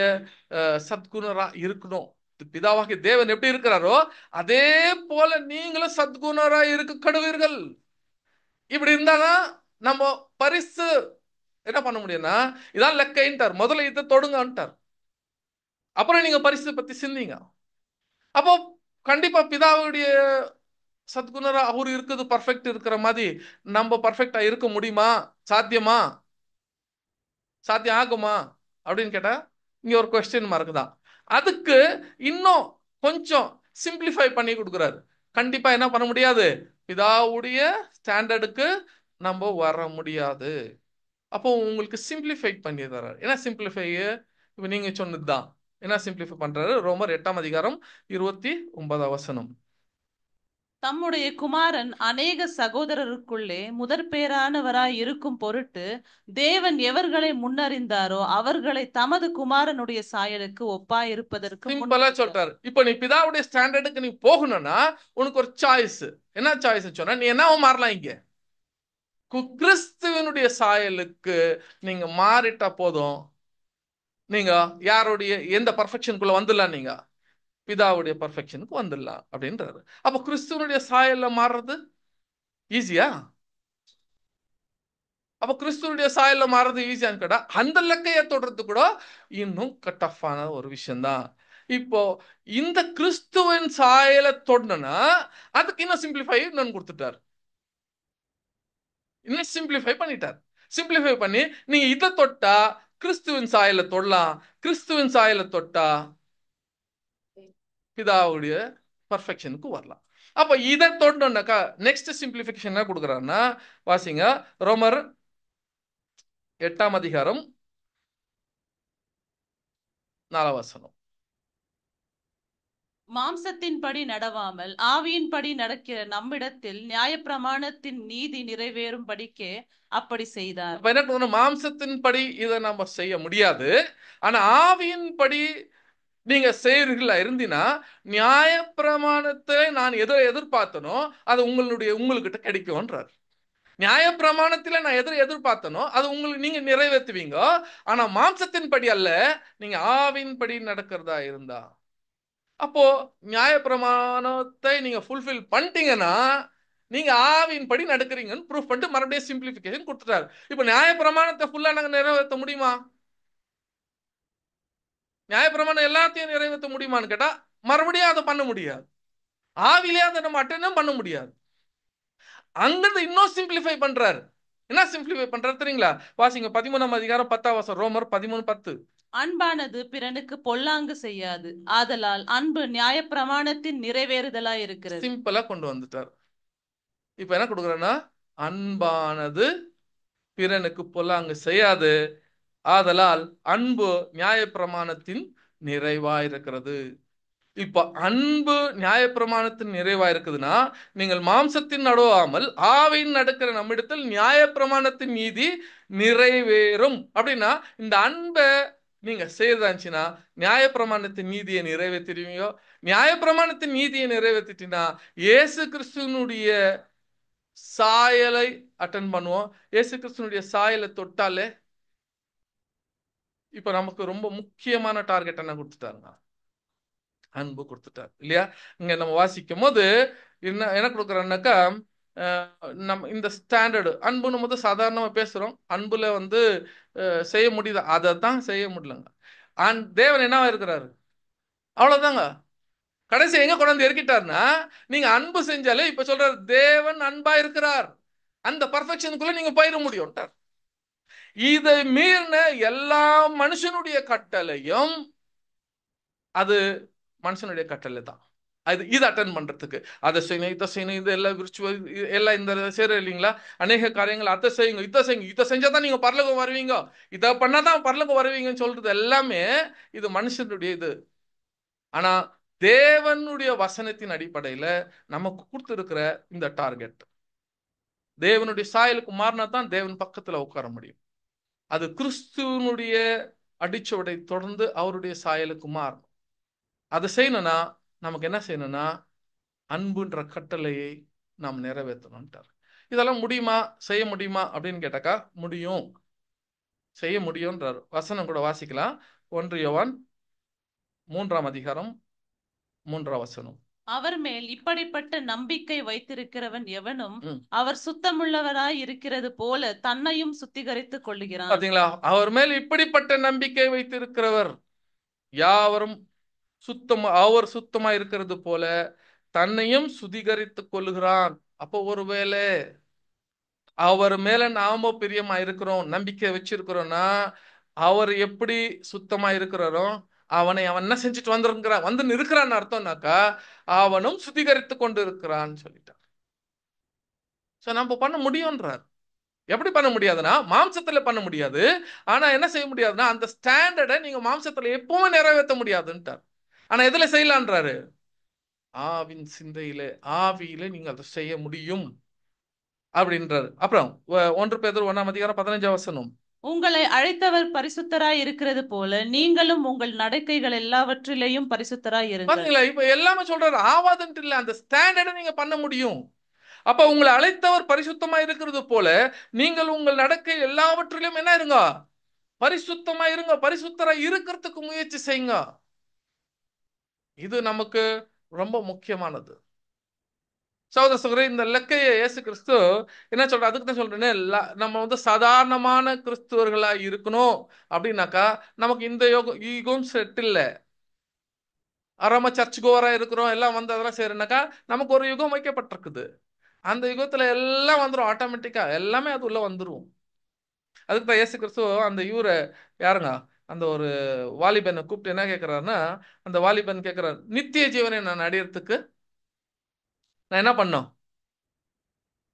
சத்குணரா இருக்கணும்? பிதாவாகிய தேவன் எப்படி இருக்கிறாரோ அதே போல நீங்களும் சத்குணரா இருக்க கடுவீர்கள். இப்படி இருந்தாதான் நம்ம பரிசு என்ன பண்ண முடியும்னா, இதான் லெக்கைன்ட்டார், முதல்ல இதை தொடுங்கன்ட்டார், அப்புறம் நீங்க பரிசு பத்தி சிந்திங்க. அப்போ கண்டிப்பா பிதாவுடைய சத்குணரா அவரு இருக்குது, பர்ஃபெக்ட் இருக்கிற மாதிரி நம்ம பர்ஃபெக்டா இருக்க முடியுமா? சாத்தியமா? சாத்தியம் ஆகுமா அப்படின்னு கேட்டா இங்க ஒரு கொஸ்டின் மார்க் தான். அதுக்கு இன்னும் கொஞ்சம் சிம்பிளிஃபை பண்ணி கொடுக்குறாரு. கண்டிப்பா என்ன பண்ண முடியாது, பிதாவுடைய ஸ்டாண்டர்டுக்கு நம்ம வர முடியாது. அப்போ உங்களுக்கு சிம்பிளிஃபை பண்ணி தர்றாரு. என்ன சிம்பிளிஃபை? இப்ப நீங்க சொன்னதுதான். என்ன சிம்பிளிஃபை பண்றாரு? ரோமர் 8ஆம் அதிகாரம் 29ஆம் வசனம். தம்முடைய குமாரன் அநேக சகோதரருக்குள்ளே முதற்பேரானவராய் இருக்கும் பொருட்டு தேவன் எவர்களை முன்னறிந்தாரோ அவர்களை தமது குமாரனுடைய சாயலுக்கு ஒப்பாய் இருப்பதற்கு சிம்பிளா சொல்றாரு. இப்ப நீ பிதாவுடைய ஸ்டாண்டர்டுக்கு நீ போகணும்னா உனக்கு ஒரு சாய்ஸ். என்ன சாய்ஸ் சொன்னா, நீ என்னவோ மாறலாம். இங்க கிறிஸ்துவனுடைய சாயலுக்கு நீங்க மாறிட்டா போதும், நீங்க யாருடைய எந்த பர்ஃபெக்ஷனுக்குள்ள வந்துடலாம், நீங்க பிதாவுடைய பர்ஃபெக்ஷனுக்கு வந்துடலாம் அப்படின்றாரு. அப்ப கிறிஸ்துவனுடைய சாயல்ல மாறுறது ஈஸியா? அப்ப கிறிஸ்துவனுடைய சாயல்ல மாறுறது ஈஸியான்னு கேட்டா அந்த லக்கைய தொடுறது கூட இன்னும் டஃப்பான ஒரு விஷயம்தான். இப்போ இந்த கிறிஸ்துவின் சாயலை தொடனா அதுக்கு இன்னும் சிம்பிளிஃபை இன்னும் கொடுத்துட்டார், இன்னும் சிம்பிளிஃபை பண்ணிட்டார். சிம்பிளிஃபை பண்ணி நீங்க இதை தொட்டா கிறிஸ்துவின் சாயலை தொடலாம், கிறிஸ்துவின் சாயலை தொட்டா பிதாவுடைய பர்ஃபெக்ஷனுக்கு வரலாம். அப்ப இதை தொடனாக்கா நெக்ஸ்ட் சிம்பிளிஃபிகேஷன் என்ன கொடுக்குறாருன்னா, வாசிங்க ரோமர் 8ஆம் அதிகாரம் 4ஆம் வசனம். மாம்சத்தின்படி நடவாமல் ஆவியின்படி நடக்கிற நம்மிடத்தில் நியாயப்பிரமாணத்தின் நீதி நிறைவேறும்படிக்கே அப்படி செய்தார். அப்ப என்ன பண்ணணும்? மாம்சத்தின்படி இதை நம்ம செய்ய முடியாது, ஆனா ஆவியின்படி நீங்க செய்யறீங்களா இருந்தீங்கன்னா நியாயப்பிரமாணத்தை நான் எதிர்பார்த்தனோ அது உங்ககிட்ட கிடைக்கும்ன்றார். நியாயப்பிரமாணத்துல நான் எதிர்பார்த்தனோ அது உங்களுக்கு நீங்க நிறைவேற்றுவீங்க. ஆனா மாம்சத்தின்படி அல்ல, நீங்க ஆவியின்படி நடக்கிறதா இருந்தா. அப்போ நியாயப்பிரமாணத்தை நீங்க ஃபுல்ஃபில் பண்ணிட்டீங்கன்னா நீங்க ஆவியின்படி நடக்கிறீங்கன்னு ப்ரூஃப் பண்ணிட்டு மறுபடியும் சிம்பிளிஃபிகேஷன் கொடுத்துட்டாரு. இப்ப நியாயப்பிரமாணத்தை ஃபுல்லா நாங்க நிறைவேற்ற முடியுமா? நியாயப்பிரமாணம் எல்லாத்தையும் நிறைவேற்ற முடியுமான்னு கேட்டா மறுபடியும் அதை பண்ண முடியாது. ஆவிலே அதை நம்ம அட்டெண்டும் பண்ண முடியாது. அங்கிருந்து இன்னும் சிம்பிளிஃபை பண்றாரு. என்ன சிம்பிளிஃபை பண்றாரு தெரியுங்களா? வாசிங்க 13ஆம் அதிகாரம் 10ஆம் வசனம், ரோமர் 13:10. அன்பானது பிறனுக்கு பொல்லாங்கு செய்யாது, ஆதலால் அன்பு நியாயப்பிரமாணத்தின் நிறைவேறுதலாய் இருக்கிறது. சிம்பிளா கொண்டு வந்துட்டார். இப்ப என்ன கொடுக்குறேன்னா, அன்பானது பிறனுக்கு பொல்லாங்கு செய்யாது, ஆதலால் அன்பு நியாயப்பிரமாணத்தின் நிறைவாயிருக்கிறது. இப்ப அன்பு நியாயப்பிரமாணத்தின் நிறைவா இருக்குதுன்னா நீங்கள் மாம்சத்தின் நடுவாமல் ஆவியின் நடக்கிற நம்மிடத்தில் நியாயப்பிரமாணத்தின் நீதி நிறைவேறும். அப்படின்னா இந்த அன்பை நீங்க செய்யறதாச்சுன்னா நியாயப்பிரமாணத்தின் நீதியை நிறைவேற்றிடுவீங்க. நியாயப்பிரமாணத்தின் நீதியை நிறைவேற்றிட்டீங்கன்னா இயேசு கிறிஸ்துவனுடைய சாயலை அட்டன் பண்ணுவோம். இயேசு கிறிஸ்துவனுடைய சாயலை தொட்டாலே இப்ப நமக்கு ரொம்ப முக்கியமான டார்கெட் என்ன கொடுத்துட்டாருங்க? அன்பு கொடுத்துட்டார் இல்லையா? இங்க நம்ம வாசிக்கும் போது என்ன கொடுக்குறோம்னாக்கா, நம்ம இந்த ஸ்டாண்டர்டு அன்புன்னு போது சாதாரணமா பேசுறோம். அன்புல செய்ய முடியுது, அதை தான் செய்ய முடியலங்க. தேவன் என்னவா இருக்கிறாரு? அவ்வளவுதாங்க. கடைசி எங்க கொண்டு வந்து இறக்கிட்டாருன்னா, நீங்க அன்பு செஞ்சாலே இப்ப சொல்றாரு தேவன் அன்பா இருக்கிறார், அந்த பர்ஃபெக்ஷனுக்குள்ள நீங்க போயிட முடியும். இதை மீறின எல்லா மனுஷனுடைய கட்டளையும் அது மனுஷனுடைய கட்டளை தான். இது அட்டன் பண்றதுக்கு அதை செய்யணும், இதை செய்யணும், இது எல்லாம் விர்ச்சுவல் எல்லாம் இந்த செய்யற இல்லைங்களா? அநேக காரியங்கள் அதை செய்யுங்க, இதை செய்யுங்க, இதை செஞ்சாதான் நீங்க பரலோகம் வருவீங்க, இதை பண்ணாதான் பரலோகம் வருவீங்கன்னு சொல்றது எல்லாமே இது மனுஷனுடைய இது. ஆனா தேவனுடைய வசனத்தின் அடிப்படையில நமக்கு கொடுத்திருக்கிற இந்த டார்கெட், தேவனுடைய சாயலுக்கு மாறினா தான் தேவன் பக்கத்துல உட்கார முடியும். அது கிறிஸ்துவனுடைய அடிச்சுவடை தொடர்ந்து அவருடைய சாயலுக்கு மாறணும். அதை செய்யணும்னா நமக்கு என்ன செய்யணும்னா அன்புன்ற கட்டளையை நாம் நிறைவேற்றணும்ட்டார். இதெல்லாம் முடியுமா, செய்ய முடியுமா அப்படின்னு கேட்டாக்கா முடியும், செய்ய முடியும்ன்றார். வசனம் கூட வாசிக்கலாம். 1 யோவான் 3ஆம் அதிகாரம் 3ஆம் வசனம். அவர் மேல் இப்படிப்பட்ட நம்பிக்கை வைத்திருக்கிறவன் எவனும் ம். அவர் சுத்தமுள்ளவராய் இருக்கிறது போல தன்னையும் சுத்திகரித்துக் கொள்ளுகிறான். பாத்தீங்களா? அவர் மேல் இப்படிப்பட்ட நம்பிக்கை வைத்திருக்கிறவர் யாவரும் அவர் சுத்தமா இருக்கிறது போல தன்னையும் சுத்திகரித்துக் கொள்ளுகிறான். அப்போ ஒருவேளை அவர் மேல நாம பிரியமா இருக்கிறோம், நம்பிக்கை வச்சிருக்கிறோம்னா, அவர் எப்படி சுத்தமா இருக்கிறாரோ அவன் என்ன செஞ்சுட்டு வந்து இருக்கிறான்னு அர்த்தம்னாக்கா அவனும் சுத்திகரித்து கொண்டு இருக்கிறான்னு சொல்லிட்டான். சோ நம்ம பண்ண முடியும்ன்றார். எப்படி பண்ண முடியாதுன்னா மாம்சத்துல பண்ண முடியாது. ஆனா என்ன செய்ய முடியாதுன்னா அந்த ஸ்டாண்டர்டை நீங்க மாம்சத்துல எப்பவுமே நிறைவேற்ற முடியாதுன்ட்டார். ஆனா எதுல செய்யலான்றாரு? ஆவின் சிந்தையில, ஆவியில நீங்க அதை செய்ய முடியும் அப்படின்றாரு. அப்புறம் 1 பேதுரு 1:15 உங்களை அழைத்தவர் பரிசுத்தராய் இருக்கிறது போல நீங்களும் உங்கள் நடக்கைகள் எல்லாவற்றிலேயும் பரிசுத்தராய் இருங்கள். பாத்தீங்களா? இப்ப எல்லாமே சொல்றாரு. ஆவாதுன்ட்டு இல்ல, அந்த ஸ்டாண்டர்டை நீங்க பண்ண முடியும். அப்ப உங்களை அழைத்தவர் பரிசுத்தமா இருக்கிறது போல நீங்கள் உங்கள் நடக்கை எல்லாவற்றிலும் என்ன இருங்க? பரிசுத்தமா இருங்க. பரிசுத்தரா இருக்கிறதுக்கு முயற்சி செய்யுங்க. இது நமக்கு ரொம்ப முக்கியமானது. சகோதர சகோதரி, இந்த லெக்கையை இயேசு கிறிஸ்து என்ன சொல்ற? அதுக்கு தான் சொல்றேன்னு நம்ம சாதாரணமான கிறிஸ்துவர்களா இருக்கணும் அப்படின்னாக்கா நமக்கு இந்த ஈகோம் செட் இல்ல. அறம சர்ச்சுக்கு ஓரா இருக்கிறோம், எல்லாம் வந்து அதெல்லாம் செய்யறனாக்கா நமக்கு ஒரு யுகம் வைக்கப்பட்டிருக்குது. அந்த யுகத்துல எல்லாம் வந்துடும், ஆட்டோமேட்டிக்கா எல்லாமே அது உள்ள வந்துடும். அதுக்கு தான் இயேசு கிறிஸ்து அந்த யாருங்க அந்த ஒரு வாலிபனை கூப்பிட்டு என்ன கேட்கிறாருன்னா, அந்த வாலிபன் கேட்கிறார், நித்திய ஜீவனை நான் அடையறதுக்கு நான் என்ன பண்ணும்?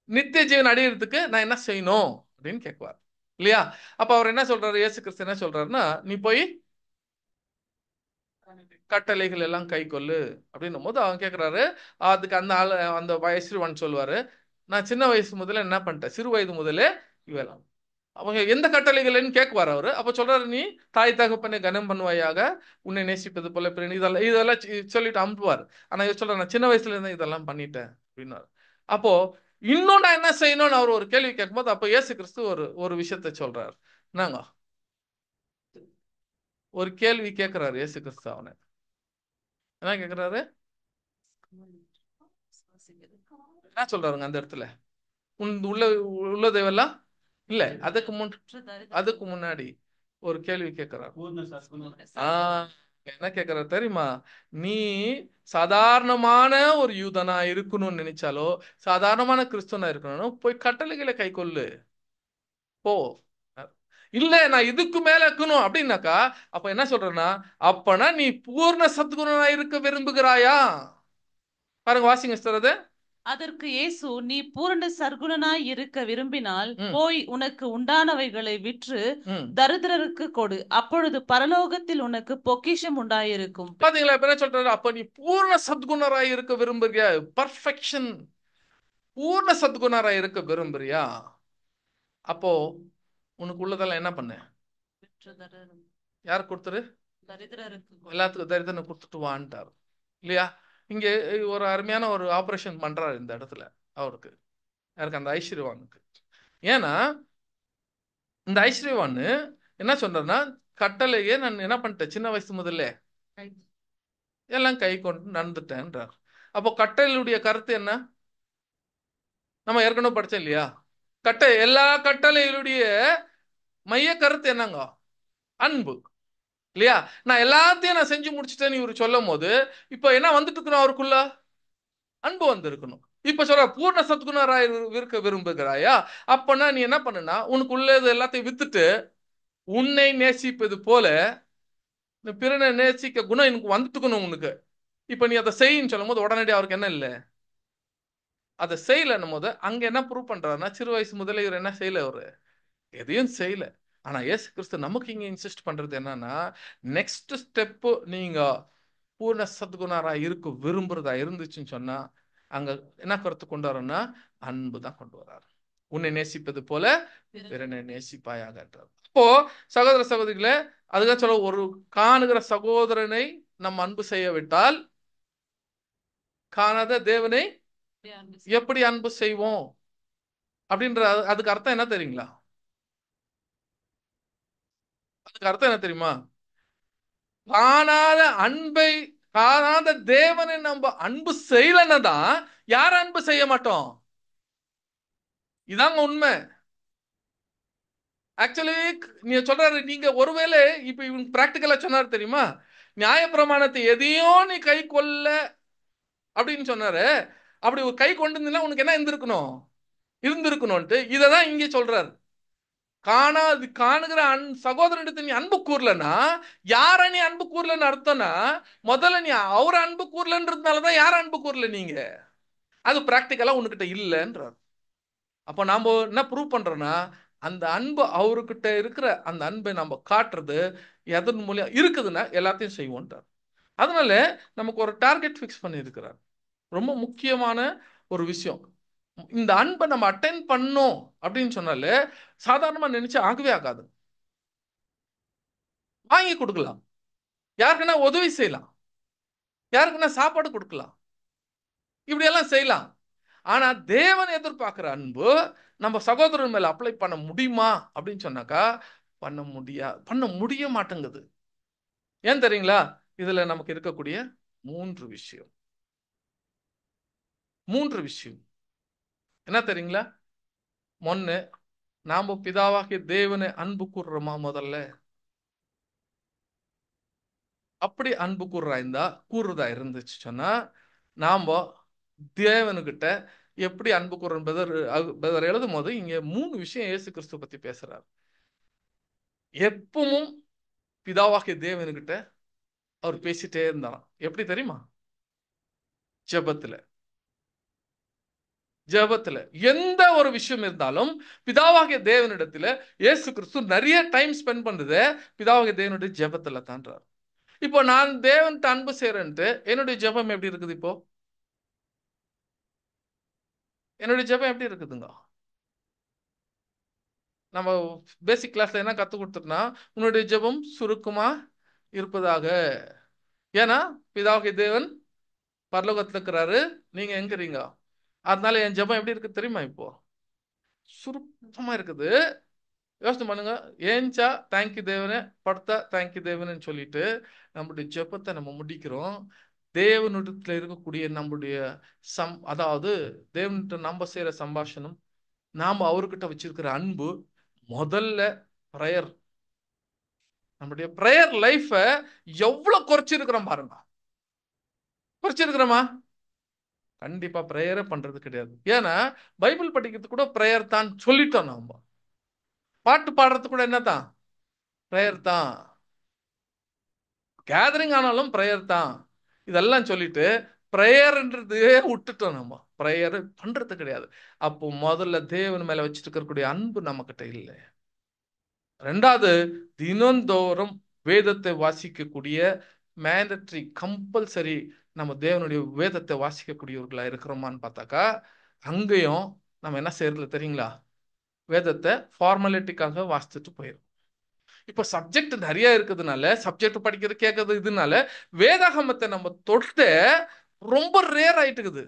நித்திய ஜீவன் அடையறதுக்கு நான் என்ன செய்யணும் அப்படின்னு கேட்குவார் இல்லையா? அப்ப அவர் என்ன சொல்றாரு? இயேசு கிறிஸ்து என்ன சொல்றாருன்னா, நீ போய் கட்டளைகள் எல்லாம் கை கொள்ளு அப்படின்னும் போது அவன் கேட்கிறாரு. அதுக்கு அந்த ஆளு, அந்த வயசுவன் சொல்லுவாரு, நான் சின்ன வயசு முதல்ல என்ன பண்ணிட்டேன், சிறு வயது முதலே இவெல்லாம். அவங்க எந்த கட்டளைகள்னு கேட்குவார் அவரு. அப்ப சொல்றாரு, நீ தாய் தகப்பனை கனம் பண்ணுவாயாக, உன்னை நேசிப்பது போல பிறன், இதெல்லாம் சொல்லிட்டு அனுப்புவார். ஆனா இவர் சொல்ற, நான் சின்ன வயசுல இருந்து இதெல்லாம் பண்ணிட்டேன் அப்படின்னாரு. அப்போ இன்னும் நான் என்ன செய்யணும்னு அவர் ஒரு கேள்வி கேட்கும்போது அப்ப இயேசு கிறிஸ்து ஒரு விஷயத்த சொல்றாரு. நாங்க ஒரு கேள்வி கேட்கிறாரு இயேசு கிறிஸ்து. அவனை என்ன கேட்கிறாரு? என்ன சொல்றாருங்க அந்த இடத்துல? உள்ளதெல்லாம் இல்ல, அதுக்கு முன்னாடி ஒரு கேள்வி கேட்கிறார். என்ன கேட்கிறார் தெரியுமா? நீ சாதாரணமான ஒரு யூதனா இருக்கணும்னு நினைச்சாலோ, சாதாரணமான கிறிஸ்துவனா இருக்கணும், போய் கட்டளைகளை கை கொள்ளு போ. இல்ல நான் இதுக்கு மேல இருக்கணும் அப்படின்னாக்கா அப்ப என்ன சொல்றேன்னா, அப்பனா நீ பூர்ண சத்குணனா இருக்க விரும்புகிறாயா? பாருங்க, வாசிங்க சொல்றது. அதற்கு இயேசு, நீ பூரண சர்க்குணனாய் இருக்க விரும்பினால் போய் உனக்கு உண்டானவைகளை விற்று தரித்திரருக்கு கொடு, அப்பொழுது பரலோகத்தில் உனக்கு பொக்கிஷம் உண்டாயிருக்கும். பாத்தீங்களா? இப்ப என்ன சொல்றாரு? அப்ப நீ பூர்ண சத்குணராய் இருக்க விரும்புறியா? பர்ஃபெக்ஷன், பூர்ண சத்குணராய் இருக்க விரும்புறியா? அப்போ உனக்கு உள்ளதெல்லாம் என்ன பண்ண? யார் கொடுத்துரு? எல்லாத்துக்கும் தரித்திரனை கொடுத்துட்டு வான்ட்டார் இல்லையா? இங்க ஒரு அருமையான ஒரு ஆபரேஷன் பண்றாரு இந்த இடத்துல அவருக்கு. யாருக்கு? அந்த ஐஸ்வர்யவானுக்கு. ஏன்னா இந்த ஐஸ்வர்யவானு என்ன சொல்றேன்னா, கட்டளையே நான் என்ன பண்ணிட்டேன், சின்ன வயசு முதல்ல எல்லாம் கை கொண்டு நடந்துட்டேன்றார். அப்போ கட்டளையுடைய கருத்து என்ன? நம்ம ஏற்கனவே படிச்சோம் இல்லையா? எல்லா கட்டளைகளுடைய மைய கருத்து என்னங்க? அன்பு இல்லையா? நான் எல்லாத்தையும் நான் செஞ்சு முடிச்சுட்டேன்னு இவரு சொல்லும் போது இப்ப என்ன வந்துட்டு இருக்கணும்? அவருக்குள்ள அன்பு வந்து இருக்கணும். இப்ப சொல்ற பூர்ண சத்குணராய் இருக்க விரும்புகிறாயா? அப்பனா நீ என்ன பண்ணுனா, உனக்கு உள்ளது எல்லாத்தையும் வித்துட்டு உன்னை நேசிப்பது போல பிறனை நேசிக்க குணம் எனக்கு வந்துட்டு இருக்கணும் உனக்கு. இப்ப நீ அதை செய்யின்னு சொல்லும் போது உடனடியாக அவருக்கு என்ன இல்லை, அதை செய்யலன்னும் போது அங்க என்ன ப்ரூவ் பண்றாருன்னா, சிறு வயசு முதல்ல இவர் என்ன செய்யல, அவரு எதையும் செய்யல. ஆனா இயேசு கிறிஸ்து நமக்கு இங்க இன்சிஸ்ட் பண்றது என்னன்னா, நெக்ஸ்ட் ஸ்டெப் நீங்க பூர்ண சத்குணரா இருக்க விரும்புறதா இருந்துச்சுன்னு சொன்னா அங்க என்ன கருத்து கொண்டு வரோம்னா, அன்பு தான் கொண்டு வர்றாரு. உன்னை நேசிப்பது போல பிறனை நேசிப்பாயாகன்றார். அப்போ சகோதர சகோதரிகளே, அதுக்காக சொல்ல, ஒரு காணுகிற சகோதரனை நம்ம அன்பு செய்ய விட்டால் காணாத தேவனை எப்படி அன்பு செய்வோம் அப்படின்ற அதுக்கு அர்த்தம் என்ன தெரியுங்களா? அதுக்கு அர்த்தம் என்ன தெரியுமா? காணாத அன்பை காணாத தேவனை நம்ம அன்பு செய்யலன்னா தான் யார் அன்பு செய்ய மாட்டோம். இதாங்க உண்மை. ஆக்சுவலி நீ சொல்றாரு, நீங்க ஒருவேளை இப்ப இவங்க பிராக்டிக்கலா சொன்னாரு தெரியுமா, நியாயப்பிரமாணத்தை எதையும் நீ கை கொள்ள அப்படின்னு சொன்னாரு. அப்படி ஒரு கை கொண்டு இருந்தா உனக்கு என்ன இருந்திருக்கணும்ட்டு இததான் இங்கே சொல்றாரு. காணுகிற சகோதரனிடத்தை நீ அன்பு கூறலன்னா யார நீ அன்பு கூறலன்னு அர்த்தம்னா, முதல்ல நீ அவரை அன்பு கூறலன்றதுனாலதான் யார அன்பு கூறல நீங்க. அது பிராக்டிக்கலா உன்கிட்ட இல்லைன்றார். அப்ப நாம என்ன ப்ரூவ் பண்றோம்னா, அந்த அன்பு அவர்கிட்ட இருக்கிற அந்த அன்பை நம்ம காட்டுறது எதன் மூலியம் இருக்குதுன்னா எல்லாத்தையும் செய்வோன்றார். அதனால நமக்கு ஒரு டார்கெட் ஃபிக்ஸ் பண்ணி இருக்கிறார். ரொம்ப முக்கியமான ஒரு விஷயம். இந்த அன்பை நம்ம அட்டைன் பண்ணோம் அப்படின்னு சொன்னாலே சாதாரணமா நினைச்சு ஆகவே ஆகாது. வாங்கி கொடுக்கலாம், யாருக்குன்னா உதவி செய்யலாம், யாருக்குன்னா சாப்பாடு கொடுக்கலாம், இப்படி எல்லாம் செய்யலாம். ஆனா தேவன் எதிர்பார்க்கிற அன்பு நம்ம சகோதரன் மேல அப்ளை பண்ண முடியுமா அப்படின்னு சொன்னாக்கா பண்ண முடிய மாட்டேங்குது. ஏன் தெரியுங்களா? இதுல நமக்கு இருக்கக்கூடிய மூன்று விஷயம் என்ன தெரியுங்களா? ஒன்னு, நாம பிதாவாகிய தேவனை அன்பு கூறுறோமா? முதல்ல அப்படி அன்பு கூறுறதா இருந்துச்சு சொன்னா நாம தேவனுகிட்ட எப்படி அன்பு கூறுறோம். பெதர் எழுதும் போது இங்க 3 விஷயம் இயேசு கிறிஸ்து பத்தி பேசுறாரு. எப்பவும் பிதாவாகிய தேவனுகிட்ட அவர் பேசிட்டே இருந்தாராம். எப்படி தெரியுமா? ஜெபத்துல எந்த ஒரு விஷயம் இருந்தாலும் பிதாவாகிய தேவனிடத்துல இயேசு கிறிஸ்து நிறைய டைம் ஸ்பெண்ட் பண்றது பிதாவாகிய தேவனுடைய ஜெபத்துல தான்றார். இப்போ நான் தேவன்கிட்ட அன்பு செய்யறேன்ட்டு என்னுடைய ஜெபம் எப்படி இருக்குது? இப்போ என்னுடைய ஜெபம் எப்படி இருக்குதுங்க? நம்ம பேசிக் கிளாஸ்ல என்ன கத்து கொடுத்துருனா, உன்னுடைய ஜெபம் சுருக்கமா இருப்பதாக. ஏன்னா பிதாவாகிய தேவன் பரலோகத்துல இருக்கிறாரு, நீங்க எங்க இருக்கீங்க. அதனால என் ஜெபம் எப்படி இருக்கு தெரியுமா? இப்போ சுருக்கமா இருக்குது. யோசனை பண்ணுங்க. ஏஞ்சா தேங்க்யூ தேவனே, படுத்தா தேங்க்யூ தேவனேன்னு சொல்லிட்டு நம்முடைய ஜெபத்தை நம்ம முடிக்கிறோம். தேவனிடத்துல இருக்கக்கூடிய நம்முடைய அதாவது தேவன்கிட்ட நம்ம செய்யற சம்பாஷணம், நாம அவர்கிட்ட வச்சிருக்கிற அன்பு, முதல்ல பிரேயர். நம்முடைய பிரேயர் லைஃப எவ்வளவு குறைச்சிருக்கிறோம் பாருங்க. குறைச்சிருக்கிறோமா? கண்டிப்பா பிரேயரே பண்றது கிடையாது. ஏன்னா பைபிள் படிக்கிறது கூட பிரேயர் தான் சொல்லிட்டோம். நாம பாட்டு பாடுறது கூட என்னதான் பிரேயர் தான். கேதரிங் ஆனாலும் பிரேயர் தான். இதெல்லாம் சொல்லிட்டு பிரேயர்ன்றதே விட்டுட்டோம். நம்ம பிரேயர் பண்றது கிடையாது. அப்போ முதல்ல தேவன் மேல வச்சுட்டு இருக்கக்கூடிய அன்பு நம்ம கிட்ட இல்லை. ரெண்டாவது, தினந்தோறும் வேதத்தை வாசிக்கக்கூடிய மேண்டட்ரி கம்பல்சரி நம்ம தேவனுடைய வேதத்தை வாசிக்கக்கூடியவர்களா இருக்கிறோமான்னு பார்த்தாக்கா அங்கேயும் நம்ம என்ன செய்யறதுல தெரியுங்களா? வேதத்தை ஃபார்மாலிட்டிக்காக வாசிச்சுட்டு போயிடும். இப்ப சப்ஜெக்ட் நிறைய இருக்குதுனால, சப்ஜெக்ட் படிக்கிறது கேட்கறது இதனால வேதாகமத்தை நம்ம தொட்டு ரொம்ப ரேர் ஆயிட்டுக்குது.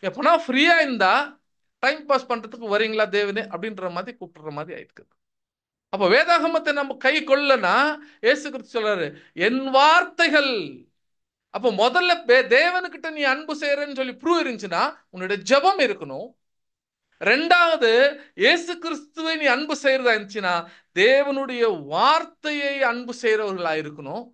எப்பனா ஃப்ரீயா இருந்தா டைம் பாஸ் பண்றதுக்கு வரீங்களா தேவனே அப்படின்ற மாதிரி கூப்பிடுற மாதிரி ஆயிட்டுக்குது. அப்ப வேதாகமத்தை நம்ம கை கொள்ளனா இயேசு கிறிஸ்து சொல்றாரு, என் வார்த்தைகள். அப்ப முதல்ல தேவனுக்கிட்ட நீ அன்பு செய்யறன்னு சொல்லி ப்ரூவ் இருந்துச்சுன்னா உன்னுடைய ஜெபம் இருக்கணும். ரெண்டாவது, இயேசு கிறிஸ்துவை நீ அன்பு செய்யறதா இருந்துச்சுன்னா தேவனுடைய வார்த்தையை அன்பு செய்யறவர்களா இருக்கணும்.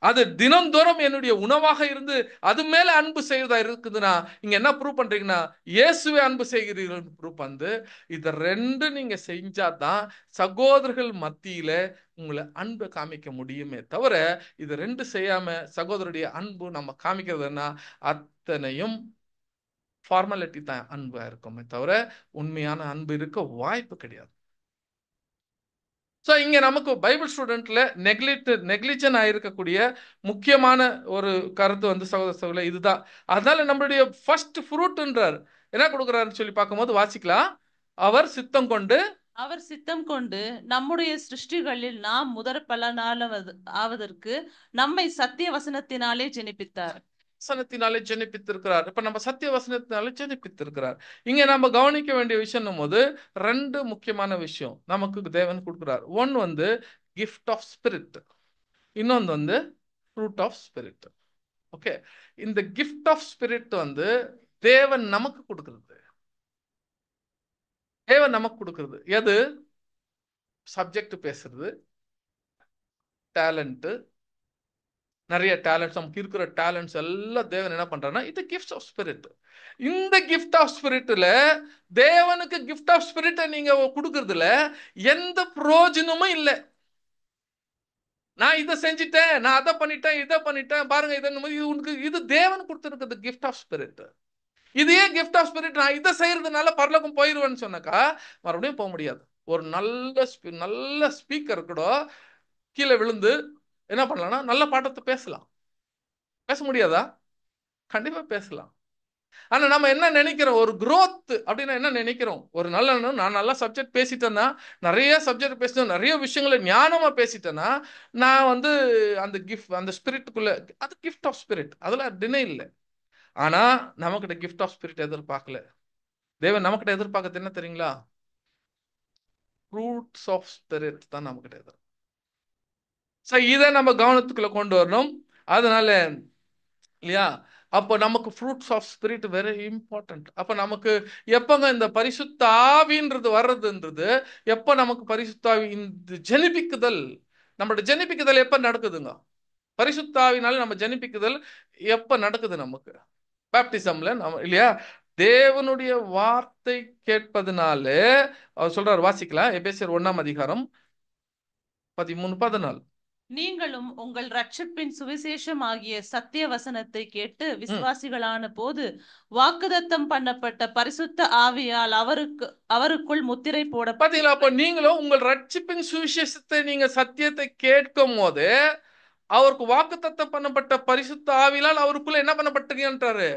அது தினந்தோறும் என்னுடைய உணவாக இருந்து அது மேல அன்பு செய்யறதா இருக்குதுன்னா இங்க என்ன ப்ரூவ் பண்றீங்கன்னா இயேசுவை அன்பு செய்கிறீர்கள் ப்ரூவ் பண்ணு. இத ரெண்டு நீங்க செஞ்சாதான் சகோதரர்கள் மத்தியில உங்களை அன்பை காமிக்க முடியுமே தவிர இது ரெண்டு செய்யாம சகோதரருடைய அன்பு நம்ம காமிக்கிறதுன்னா அத்தனையும் ஃபார்மாலிட்டி தான் அன்பா இருக்குமே தவிர உண்மையான அன்பு இருக்க வாய்ப்பு கிடையாது. ஸோ இங்க நமக்கு பைபிள் ஸ்டூடெண்ட்ல நெக்லிஜன் ஆயிருக்கக்கூடிய முக்கியமான ஒரு கருத்து வந்து சகோதர இதுதான். அதனால நம்மளுடைய ஃபர்ஸ்ட் ஃப்ரூட்ன்றார் என்ன கொடுக்குறாருன்னு சொல்லி பார்க்கும்போது வாசிக்கலாம். அவர் சித்தம் கொண்டு நம்முடைய சிருஷ்டிகளில் நாம் முதற் ஆவதற்கு நம்மை சத்திய வசனத்தினாலே ஜெனிப்பித்தார். வசனத்தினாலே ஜெனிப்பித்திருக்கிறார். இப்ப நம்ம சத்திய வசனத்தினாலே ஜெனிப்பித்திருக்கிறார். இங்க நம்ம கவனிக்க வேண்டிய விஷயம் போது ரெண்டு முக்கியமான விஷயம் நமக்கு தேவன் கொடுக்கிறார். ஒன்னு வந்து கிஃப்ட் ஆஃப் ஸ்பிரிட், இன்னொன்று வந்து ஃப்ரூட் ஆஃப் ஸ்பிரிட். ஓகே, இந்த கிஃப்ட் ஆஃப் ஸ்பிரிட் வந்து தேவன் நமக்கு கொடுக்கிறது. தேவன் நமக்கு கொடுக்கிறது எது? சப்ஜெக்ட் பேசுறது, டேலண்ட், நிறைய டேலண்ட்ஸ், நமக்கு இருக்கிற டேலண்ட்ஸ் எல்லாம் தேவன் என்ன பண்றாருன்னா இது கிஃப்ட் ஆஃப் ஸ்பிரிட். இந்த கிஃப்ட் ஆஃப் ஸ்பிரிட்ல தேவனுக்கு கிஃப்ட் ஆஃப் ஸ்பிரிட்டை நீங்க கொடுக்கறதுல எந்த பிரயோஜனமும் இல்லை. நான் இதை செஞ்சிட்டேன், நான் அதை பண்ணிட்டேன், இதை பண்ணிட்டேன், பாருங்க இது உனக்கு இது தேவன் கொடுத்துருக்குது கிஃப்ட் ஆஃப் ஸ்பிரிட். இதே கிஃப்ட் ஆஃப் ஸ்பிரிட் நான் இதை செய்யறதுனால பரலோகம் போயிடுவேன்னு சொன்னாக்கா மறுபடியும் போக முடியாது. ஒரு நல்ல ஸ்பீக்கர் கூட கீழே விழுந்து என்ன பண்ணலாம்னா நல்ல பாட்டத்தை பேசலாம். பேச முடியாதா? கண்டிப்பா பேசலாம். ஆனா நம்ம என்ன நினைக்கிறோம், ஒரு growth அப்படின்னா என்ன நினைக்கிறோம், ஒரு நான் நல்லா சப்ஜெக்ட் பேசிட்டேன்னா, நிறைய சப்ஜெக்ட் பேசிட்டேன், நிறைய விஷயங்களை ஞானமா பேசிட்டேன்னா நான் வந்து அந்த கிஃப்ட், அந்த ஸ்பிரிட்டுக்குள்ள, அது கிஃப்ட் ஆஃப் ஸ்பிரிட், அதுல டினே இல்லை. ஆனா நமக்கிட்ட கிஃப்ட் ஆஃப் ஸ்பிரிட் எதிர்பார்க்கல. தேவன் நமக்கிட்ட எதிர்பார்க்கறது என்ன தெரியுங்களா? ஃப்ரூட்ஸ் ஆஃப் ஸ்பிரிட் தான் நமக்கிட்ட எதிர்பார்க்க. இதை நம்ம கவனத்துக்குள்ள கொண்டு வரணும். அதனால இல்லையா, அப்போ நமக்கு fruits of spirit very important. அப்போ நமக்கு எப்பங்க இந்த பரிசுத்த ஆவின்றது வர்றதுன்றது, எப்போ நமக்கு பரிசுத்த ஆவி இந்த ஜெனிப்பிக்குதல், நம்மளோட ஜெனிப்பிக்குதல் எப்போ நடக்குதுங்க? பரிசுத்த ஆவினால நம்ம ஜெனிப்பிக்குதல் எப்போ நடக்குது? நமக்கு பேப்டிசம்ல நம்ம இல்லையா, தேவனுடைய வார்த்தை கேட்பதனால. அவர் சொல்றாரு, வாசிக்கலாம், எபேசியர் 1:13-14. நீங்களும் உங்கள் ரட்சிப்பின் சுவிசேஷம் ஆகிய சத்திய வசனத்தை கேட்டு விசுவாசிகளான போது வாக்குதத்தம் பண்ணப்பட்ட பரிசுத்த ஆவியால் அவருக்குள் முத்திரை போட. பாத்தீங்களா? அப்ப நீங்களும் உங்கள் ரட்சிப்பின் சுவிசேஷத்தை நீங்க சத்தியத்தை கேட்கும் போது அவருக்கு வாக்குத்தத்தம் பண்ணப்பட்ட பரிசுத்த ஆவியால் அவருக்குள்ள என்ன பண்ணப்பட்டீங்கன்றாரு?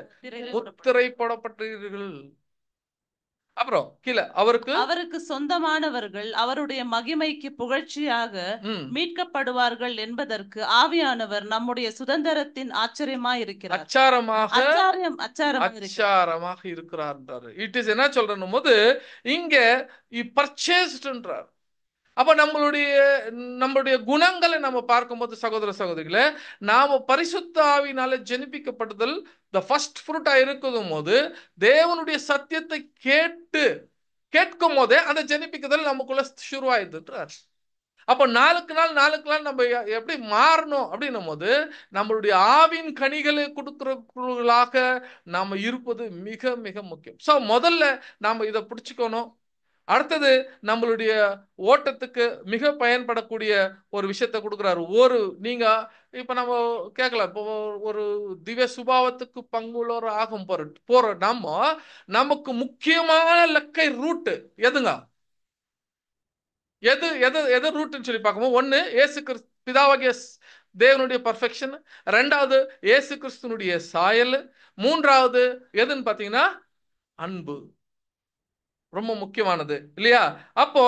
முத்திரை போடப்பட்டீர்கள். அப்புறம் கீழே அவருக்கு சொந்தமானவர்கள் அவருடைய மகிமைக்கு புகழ்ச்சியாக மீட்கப்படுவார்கள் என்பதற்கு ஆவியானவர் நம்முடைய சுதந்திரத்தின் ஆச்சரியமாக இருக்கிறார். அச்சாரமாக இருக்கிறார். இட் இஸ் என்ன சொல்றணும் போது இங்க பர்ச்சேஸ்ட்ன்றார். அப்ப நம்மளுடைய குணங்களை நம்ம பார்க்கும்போது சகோதர சகோதரிகளை, நாம பரிசுத்த ஆவினால ஜெனிப்பிக்கப்படுதல் த ஃபர்ஸ்ட் ஃப்ரூட்டா இருக்கும் போது தேவனுடைய சத்தியத்தை கேட்கும் போதே அந்த ஜெனிப்பிக்குதல் நமக்குள்ள சுருவாயிடுறார். அப்ப நாளுக்கு நாள் நம்ம எப்படி மாறணும் அப்படின்னும் போது நம்மளுடைய ஆவின் கனிகளை கொடுக்கிறவர்களாக நாம இருப்பது மிக மிக முக்கியம். சோ முதல்ல நாம இதை பிடிச்சுக்கணும். அடுத்தது நம்மளுடைய ஓட்டத்துக்கு மிக பயன்படக்கூடிய ஒரு விஷயத்தை கொடுக்குறாரு. நீங்க இப்ப நம்ம கேட்கலாம், இப்போ ஒரு திவ்ய சுபாவத்துக்கு பங்குள்ளவர் ஆகும் போற நமக்கு முக்கியமான லக்கை ரூட் எதுங்க? எது ரூட்னு சொல்லி பார்க்கும்போது, ஒன்னு இயேசு கிறிஸ்து பிதாவாகிய தேவனுடைய பர்ஃபெக்ஷன், ரெண்டாவது இயேசு கிறிஸ்துனுடைய சாயல், மூன்றாவது எதுன்னு பாத்தீங்கன்னா அன்பு. ரொம்ப முக்கியமானது இல்லையா? அப்போ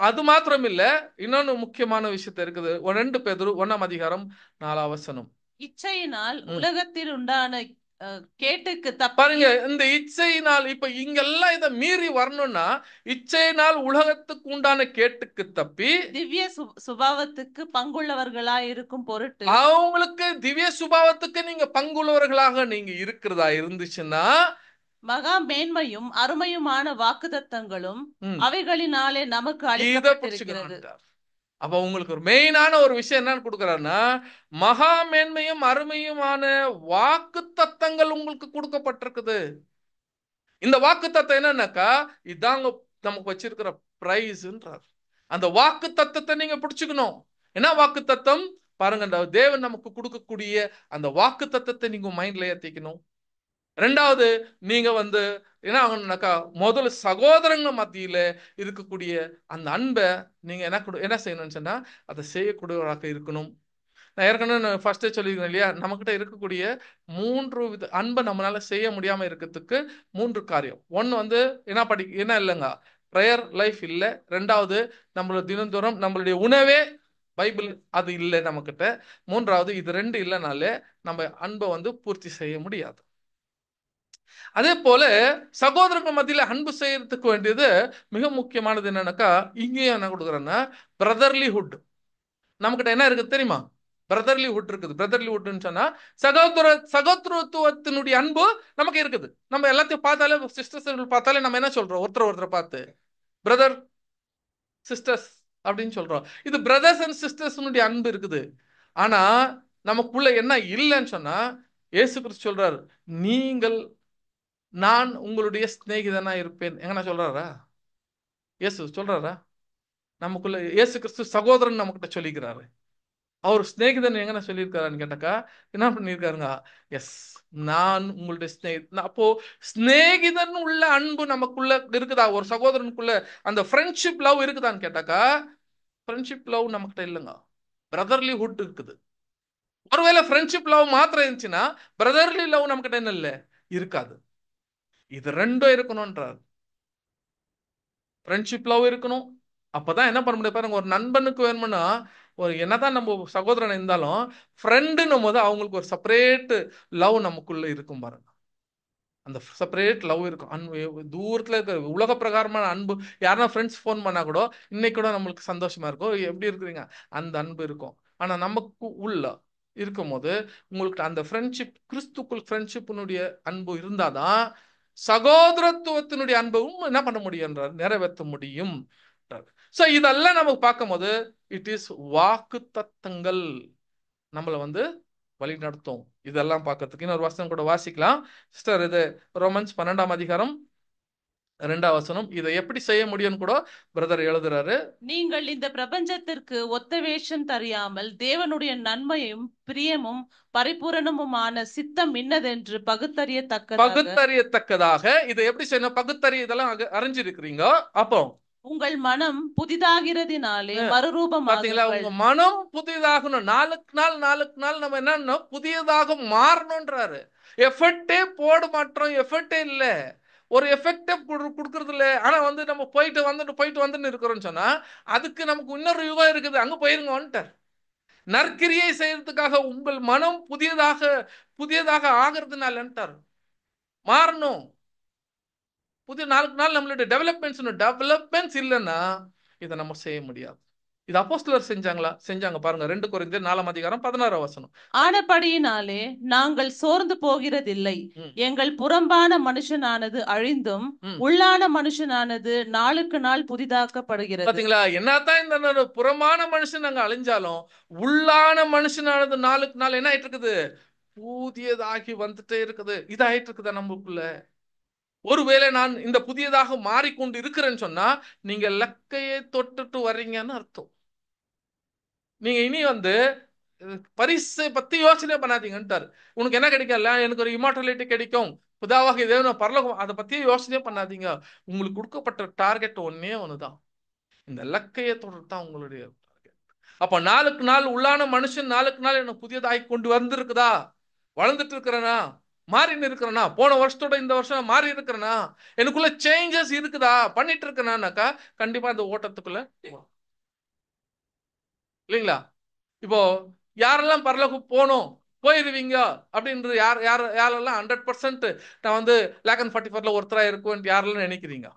அது மாத்திரம் இல்ல, இன்னொன்னு முக்கியமான விஷயத்த இருக்குது. 2 பேதுரு 1:4. இச்சையினால் உலகத்தில் உண்டான கேட்டுக்கு பாருங்க, இந்த இச்சையினால் இப்ப இங்கெல்லாம் இதை மீறி வரணும்னா இச்சையினால் உலகத்துக்கு உண்டான கேட்டுக்கு தப்பி திவ்ய சுபாவத்துக்கு பங்குள்ளவர்களாக இருக்கும் பொருட்டு, அவங்களுக்கு திவ்ய சுபாவத்துக்கு நீங்க பங்குள்ளவர்களாக நீங்க இருக்கிறதா இருந்துச்சுன்னா மகா மேன்மையும் அருமையுமான வாக்குத்தத்தங்களும் அவைகளினாலே நமக்கு அளிக்கப்பட்டிருக்கிறது. அப்ப உங்களுக்கு ஒரு மெயினான ஒரு விஷயம் என்னன்னு கொடுக்கறாருன்னா, மகா மேன்மையும் அருமையுமான வாக்குத்தத்தங்கள் உங்களுக்கு கொடுக்கப்பட்டிருக்குது. இந்த வாக்குத்தத்தம் என்னன்னாக்கா இதாங்க நமக்கு வச்சிருக்கிற பிரைஸ்ன்றார். அந்த வாக்குத்தத்தத்தை நீங்க பிடிச்சுக்கணும். என்ன வாக்குத்தத்தம்? பாருங்க, தேவன் நமக்கு கொடுக்கக்கூடிய அந்த வாக்குத்தத்தத்தை நீங்க மைண்ட்ல ஏத்திக்கணும். ரெண்டாவது, நீங்க என்ன ஆகணும்னாக்கா முதல்ல சகோதரங்க மத்தியில இருக்கக்கூடிய அந்த அன்பை நீங்க என்ன செய்யணும்னு சொன்னா அதை செய்யக்கூடியவராக இருக்கணும். நான் ஏற்கனவே ஃபர்ஸ்டே சொல்லியிருக்கேன் இல்லையா, நம்மகிட்ட இருக்கக்கூடிய 3 வித அன்பை நம்மளால செய்ய முடியாம இருக்கிறதுக்கு 3 காரியம். ஒன்னு என்ன இல்லைங்க, ப்ரேயர் லைஃப் இல்லை. ரெண்டாவது, நம்மளோட தினந்தோறும் நம்மளுடைய உணவே பைபிள் அது இல்லை நம்மகிட்ட. மூன்றாவது, இது 2 இல்லைனாலே நம்ம அன்பை பூர்த்தி செய்ய முடியாது. அதே போல சகோதரர்கள் மத்தியில அன்பு செய்யறதுக்கு வேண்டியது மிக முக்கியமானது. என்னன்னாக்கா இங்கேயும் என்ன கொடுக்குறேன்னா பிரதர்லிஹுட். நம்ம கிட்ட என்ன இருக்கு தெரியுமா? பிரதர்லிஹுட் இருக்குது. பிரதர்லிஹுட்னு சொன்னா சகோதரத்துவத்தினுடைய அன்பு நமக்கு இருக்குது. நம்ம எல்லாத்தையும் பார்த்தாலே, சிஸ்டர்ஸ் பார்த்தாலே நம்ம என்ன சொல்றோம்? ஒருத்தரை பார்த்து பிரதர் சிஸ்டர்ஸ் அப்படின்னு சொல்றோம். இது பிரதர்ஸ் அண்ட் சிஸ்டர்ஸ்னுடைய அன்பு இருக்குது. ஆனா நமக்குள்ள என்ன இல்லைன்னு சொன்னா, இயேசு கிறிஸ்து சொல்றாரு, நான் உங்களுடைய சிநேகிதனா இருப்பேன். எங்கன்னா சொல்றாரா? இயேசு சொல்றாரா? நமக்குள்ள இயேசு கிறிஸ்து சகோதரன் நம்ம கிட்ட சொல்லிக்கிறாரு. அவர் சிநேகிதன் எங்கன்னா சொல்லியிருக்காருன்னு கேட்டாக்கா என்ன பண்ணியிருக்காருங்க? எஸ், நான் உங்களுடைய சிநேகிதன். அப்போ சிநேகிதன் உள்ள அன்பு நமக்குள்ள இருக்குதா? ஒரு சகோதரனுக்குள்ள அந்த ஃப்ரெண்ட்ஷிப் லவ் இருக்குதான்னு கேட்டாக்கா ஃப்ரெண்ட்ஷிப் லவ் நமக்கிட்ட இல்லைங்க. பிரதர்லிஹுட் இருக்குது. ஒருவேளை ஃப்ரெண்ட்ஷிப் லவ் மாத்திரம் இருந்துச்சுன்னா பிரதர்லி லவ் நமக்கிட்ட என்ன இல்லை, இருக்காது. இது ரெண்டும் இருக்கணும்ன்றார். ஃப்ரெண்ட்ஷிப் லவ் இருக்கணும். அப்பதான் என்ன பண்ண முடியும் பாருங்க. ஒரு நண்பனுக்கு வேணும்னா, ஒரு என்னதான் நம்ம சகோதரன் இருந்தாலும் ஃப்ரெண்டுன்னும் போது அவங்களுக்கு ஒரு செப்பரேட் லவ் நமக்குள்ள இருக்கும் பாருங்க. அந்த செப்பரேட் லவ் இருக்கும். அன்பு தூரத்துல இருக்க உலக பிரகாரமான அன்பு. யாருன்னா ஃப்ரெண்ட்ஸ் ஃபோன் பண்ணா கூட இன்னைக்கு கூட நம்மளுக்கு சந்தோஷமா இருக்கும், எப்படி இருக்கிறீங்க, அந்த அன்பு இருக்கும். ஆனா நமக்கு உள்ள இருக்கும் போது உங்களுக்கு அந்த ஃப்ரெண்ட்ஷிப், கிறிஸ்துக்குள் ஃப்ரெண்ட்ஷிப்னுடைய அன்பு இருந்தாதான் சகோதரத்துவத்தினுடைய அன்பும் என்ன பண்ண முடியும், நிறைவேற்ற முடியும். சோ இதெல்லாம் நமக்கு பார்க்கும் போது இட் இஸ் வாக்கு தத்தங்கள் நம்மளை வழி நடத்தும். இதெல்லாம் பார்க்கறதுக்கு இன்னொரு வசனம் கூட வாசிக்கலாம் சிஸ்டர். இது ரோமன்ஸ் 12ஆம் அதிகாரம் 2ஆம் வசனம். இதை எப்படி செய்ய முடியும்னு கூட பிரதர் எழுதுறாரு. நீங்கள் இந்த பிரபஞ்சத்திற்கு ஒத்த வேஷம் தெரியாமல் தேவனுடைய நன்மையும் பிரியமும் பரிபூரணமுமான சித்தம் இன்னதென்று பகுத்தறியத்தக்கதாக இதை எப்படி செய்யணும்? பகுத்தறிய இதெல்லாம் அறிஞ்சிருக்கிறீங்க. அப்போ உங்கள் மனம் புதிதாகிறதினாலே பாத்தீங்களா? மறுரூபமாகுங்கள். உங்க மனம் புதிதாகணும். நாளுக்கு நாள் நம்ம என்ன புதியதாக மாறணும்ன்றாரு. எஃபர்ட்டே போட மாட்டோம். எஃபர்ட்டே இல்ல, ஒரு எஃபெக்டே கொடுக்கறது இல்ல. ஆனா நம்ம போயிட்டு வந்துன்னு இருக்கிறோம்னு சொன்னா அதுக்கு நமக்கு இன்னொரு யுகம் இருக்குது, அங்க போயிருங்க வந்துட்டார். நற்கிரியை செய்யறதுக்காக உங்கள் மனம் புதியதாக ஆகிறதுனாலன்ட்டார். மாறணும். புதிய நாளுக்கு நாள் நம்மளுடைய டெவலப்மெண்ட்ஸ் இல்லைன்னா இதை நம்ம செய்ய முடியாது. இது அப்போஸ்தலர் செஞ்சாங்க பாருங்க. 2 கொரிந்தியர் 4ஆம் அதிகாரம் 16ஆம் வசனம். ஆனபடியினாலே நாங்கள் சோர்ந்து போகிறதில்லை. எங்கள் புறம்பான மனுஷனானது அழிந்தும் உள்ளான மனுஷனானது நாளுக்கு நாள் புதிதாக்கப்படுகிறது. பாத்தீங்களா? என்னதான் இந்த புறமான மனுஷன் நாங்க அழிஞ்சாலும் உள்ளான மனுஷனானது நாளுக்கு நாள் என்ன ஆயிட்டு இருக்குது, புதியதாகி வந்துட்டே இருக்குது. இதாயிட்டு இருக்குதா நமக்குள்ள? ஒருவேளை நான் இந்த புதியதாக மாறிக்கொண்டு இருக்கிறேன்னு சொன்னா நீங்க லக்கையை தொட்டுட்டு வர்றீங்கன்னு அர்த்தம். நீங்க இனி பரிசை பத்தி யோசனை பண்ணாதீங்கன்ட்டார். உனக்கு என்ன கிடைக்கல, எனக்கு ஒரு இமார்டாலிட்டி கிடைக்கும், புதாவாக இதே பரலோகம், அதை பத்தியே யோசனையே பண்ணாதீங்க. உங்களுக்கு கொடுக்கப்பட்ட டார்கெட் ஒன்னே ஒண்ணுதான், இந்த லக்கையை தொடர்தான் உங்களுடைய டார்கெட். அப்ப நாளுக்கு நாள் உள்ளான மனுஷன் நாளுக்கு நாள் என்ன புதியதாகி கொண்டு வந்திருக்குதா? வளர்ந்துட்டு இருக்கிறனா? மாறின்னு இருக்கிறனா? போன வருஷத்தோட இந்த வருஷம் மாறி இருக்கிறனா? எனக்குள்ள சேஞ்சஸ் இருக்குதா? பண்ணிட்டு இருக்கனாக்கா கண்டிப்பா அந்த ஓட்டத்துக்குள்ள இல்லைங்களா? இப்போ யாரெல்லாம் பரலோகம் போயிருவீங்க அப்படின்றது யாரெல்லாம் 100% நான் லேக் அண்ட் 44ல ஒருத்தரா இருக்குவேன் யாரெல்லாம் நினைக்கிறீங்க?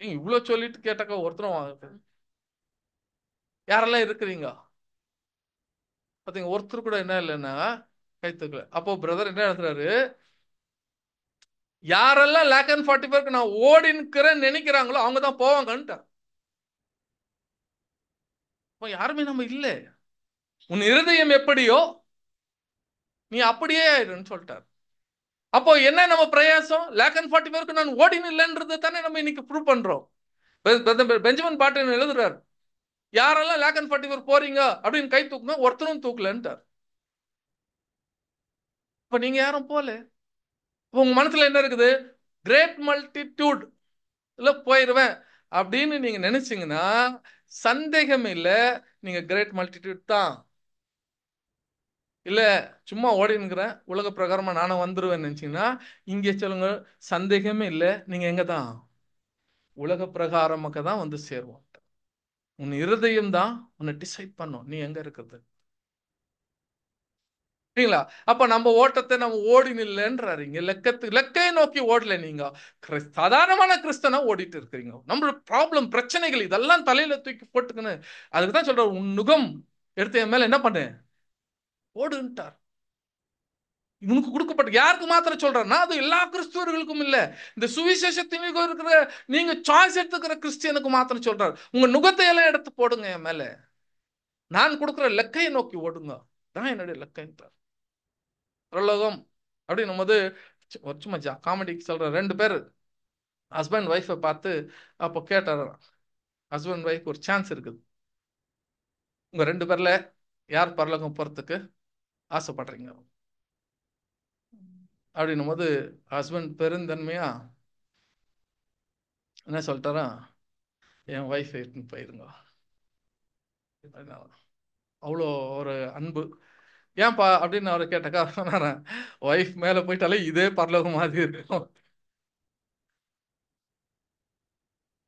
இவ்வளவு சொல்லிட்டு கேட்டாக்கா ஒருத்தரும் யாரெல்லாம் இருக்கிறீங்க பாத்தீங்க? ஒருத்தர் கூட என்ன இல்லைன்னா கைத்துக்கல. அப்போ பிரதர் என்ன எழுதுறாரு, யாரெல்லாம் லேக் அண்ட் 44க்கு நான் ஓடினுக்கிறேன்னு நினைக்கிறாங்களோ அவங்க தான் போவாங்கன்ட்டார். யாருமே நம்ம இல்லை. உன் இருதயம் எப்படியோ நீ அப்படியே ஆயிடுன்னு சொல்லிட்டார். அப்போ என்ன நம்ம பிரயாசம்? லேக் அண்ட் 44க்கு நான் ஓடின்னு இல்லைன்றது தானே நம்ம இன்னைக்கு ப்ரூவ் பண்றோம். பெஞ்சமின் பாட்டன் எழுதுறாரு, யாரெல்லாம் லேக் அண்ட் 44 போறீங்க அப்படின்னு கை தூக்கணும், ஒருத்தரும் தூக்கலன்ட்டார். இப்ப நீங்க யாரும் போல. உங்க மனசுல என்ன இருக்குது? கிரேட் மல்டிடியூட் இல்ல போயிருவேன் அப்படின்னு நீங்க நினைச்சீங்கன்னா சந்தேகம் இல்ல, நீங்க கிரேட் மல்டிடியூட் தான். இல்ல சும்மா ஓடினுக்கிறேன் உலக பிரகாரமா நானும் வந்துருவேன் நினைச்சீங்கன்னா இங்கே சொல்லுங்க, சந்தேகமே இல்ல, நீங்க எங்க தான்? உலக பிரகாரமாக தான் சேருவோம். உன் இருதயம் தான் உன்னை டிசைட் பண்ணும் நீ எங்க இருக்கிறது. சரிங்களா? அப்ப நம்ம ஓட்டத்தை நம்ம ஓடி நில்லைன்றாரு. இங்க லெக்கையை நோக்கி ஓடல. நீங்க சாதாரணமான கிறிஸ்தனா ஓடிட்டு இருக்கிறீங்க. நம்மளோட ப்ராப்ளம், பிரச்சனைகள் இதெல்லாம் தலையில தூக்கி போட்டுக்குன்னு, அதுக்கு தான் சொல்ற, உன் நுகம் எடுத்து என் மேல என்ன பண்ணு, ஓடுன்ட்டார். இவனுக்கு கொடுக்கப்பட்ட யாருக்கு மாத்திரம் சொல்றேன்னா, அது எல்லா கிறிஸ்துவர்களுக்கும் இல்ல, இந்த சுவிசேஷத்தின் இருக்கிற நீங்க சாய்ஸ் எடுத்துக்கிற கிறிஸ்டியனுக்கு மாத்திரம் சொல்றாரு. உங்க நுகத்தை எல்லாம் எடுத்து போடுங்க என் மேல, நான் கொடுக்குற லெக்கையை நோக்கி ஓடுங்க, தான் என்னுடைய லெக்கைன்றார். பிரலோகம் அப்படின்னும் போது சும்மா காமெடிக்கு சொல்ற, 2 பேர் ஹஸ்பண்ட் ஒய்ஃபை பார்த்து அப்போ கேட்டார், ஹஸ்பண்ட் ஒய்ஃப் ஒரு சான்ஸ் இருக்குது, உங்க 2 பேர்ல யார் பரலோகம் போறதுக்கு ஆசைப்படுறீங்க அப்படின்னும் போது ஹஸ்பண்ட் பெருந்தன்மையா என்ன சொல்லிட்டாரா, என் ஒய்ஃப் எடுத்துன்னு போயிருங்க. அவ்வளோ ஒரு அன்பு. ஏன்பா அப்படின்னு அவரை கேட்டாக்கா, ஒய்ஃப் மேல போயிட்டாலே இதே பரலோகம் மாதிரி இருக்கும்.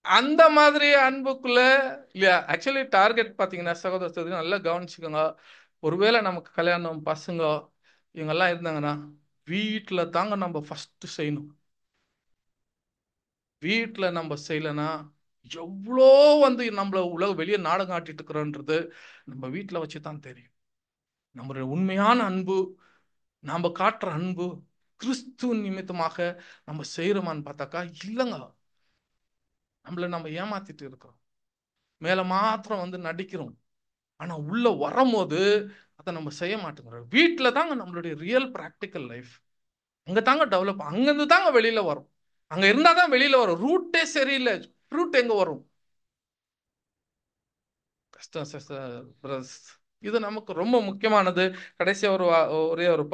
அந்த மாதிரி அன்புக்குள்ள இல்லையா? ஆக்சுவலி டார்கெட் பார்த்தீங்கன்னா சகோதரத்தை நல்லா கவனிச்சுக்கோங்க. ஒருவேளை நமக்கு கல்யாணம், பசங்க இவங்கெல்லாம் இருந்தாங்கன்னா, வீட்டில் தாங்க நம்ம ஃபர்ஸ்ட் செய்யணும். வீட்டில் நம்ம செய்யலைன்னா எவ்வளோ நம்மள வெளியே நாடகம் ஆட்டிட்டு இருக்கிறோன்றது நம்ம வீட்டில் வச்சு தான் தெரியும். நம்மளுடைய உண்மையான அன்பு, நம்ம காட்டுற அன்பு கிறிஸ்து நிமித்தமாக நம்ம செய்யறோமான்னு பார்த்தாக்கா இல்லைங்க. நம்ம ஏமாத்திட்டு இருக்கிறோம், மேல மாத்திரம் நடிக்கிறோம், ஆனா உள்ள வரும்போது அதை நம்ம செய்ய மாட்டேங்கிறோம். வீட்டில் தாங்க நம்மளுடைய ரியல் பிராக்டிக்கல் லைஃப். அங்க தாங்க டெவலப், அங்கிருந்து தாங்க வெளியில வரும். அங்க இருந்தா தான் வெளியில வரும். ரூட்டே சரியில்லை, ஃப்ரூட் எங்க வரும்? கஷ்டம். இது நமக்கு ரொம்ப முக்கியமானது. கடைசியா ஒரே ஒரு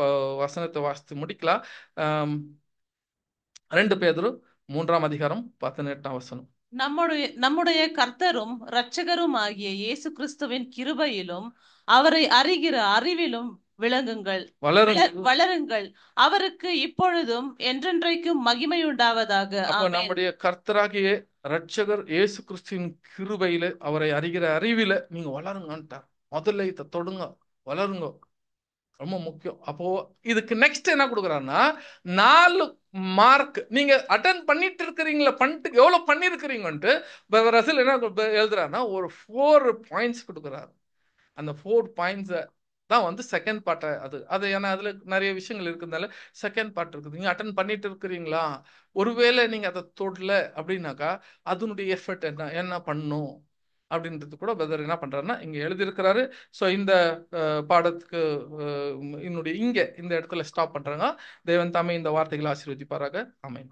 வசனத்தை வாசித்து முடிக்கலாம். 2 பேதுரு 3ஆம் அதிகாரம் 18ஆம் வசனம். நம்முடைய கர்த்தரும் இரட்சகரும் ஆகிய இயேசு கிறிஸ்துவின் கிருபையிலும் அவரை அறிகிற அறிவிலும் விளங்குங்கள், வளருங்கள். அவருக்கு இப்பொழுதும் என்றென்றைக்கும் மகிமை உண்டாவதாக. அப்ப நம்முடைய கர்த்தராகிய இரட்சகர் இயேசு கிறிஸ்துவின் கிருபையில அவரை அறிகிற அறிவில நீங்க வளருங்கன்ட்டார். முதல்ல இதை தொடுங்க, வளருங்க, ரொம்ப முக்கியம். அப்போ இதுக்கு நெக்ஸ்ட் என்ன கொடுக்குறாருன்னா, 4 மார்க் நீங்க அட்டன் பண்ணிட்டு இருக்கிறீங்களா, பண்ணிட்டு எவ்வளவு பண்ணிருக்கிறீங்கன்ட்டு ரசில் என்ன எழுதுறாருன்னா, ஒரு 4 பாயிண்ட்ஸ் கொடுக்குறாரு. அந்த 4 பாயிண்ட்ஸை தான் செகண்ட் பார்ட்டை அது ஏன்னா அதுல நிறைய விஷயங்கள் இருக்கிறதுனால செகண்ட் பார்ட் இருக்குது. நீங்க அட்டன் பண்ணிட்டு இருக்கிறீங்களா, ஒருவேளை நீங்க அதை தொடல அப்படின்னாக்கா அதனுடைய எஃபர்ட் என்ன பண்ணும் அப்படின்றது கூட பிரதர் என்ன பண்றாருன்னா இங்க எழுதியிருக்கிறாரு. ஸோ இந்த பாடத்துக்கு இந்த இடத்துல ஸ்டாப் பண்றாங்க. தேவன் தாமே இந்த வார்த்தைகளை ஆசீர்வதிப்பாராக. ஆமென்.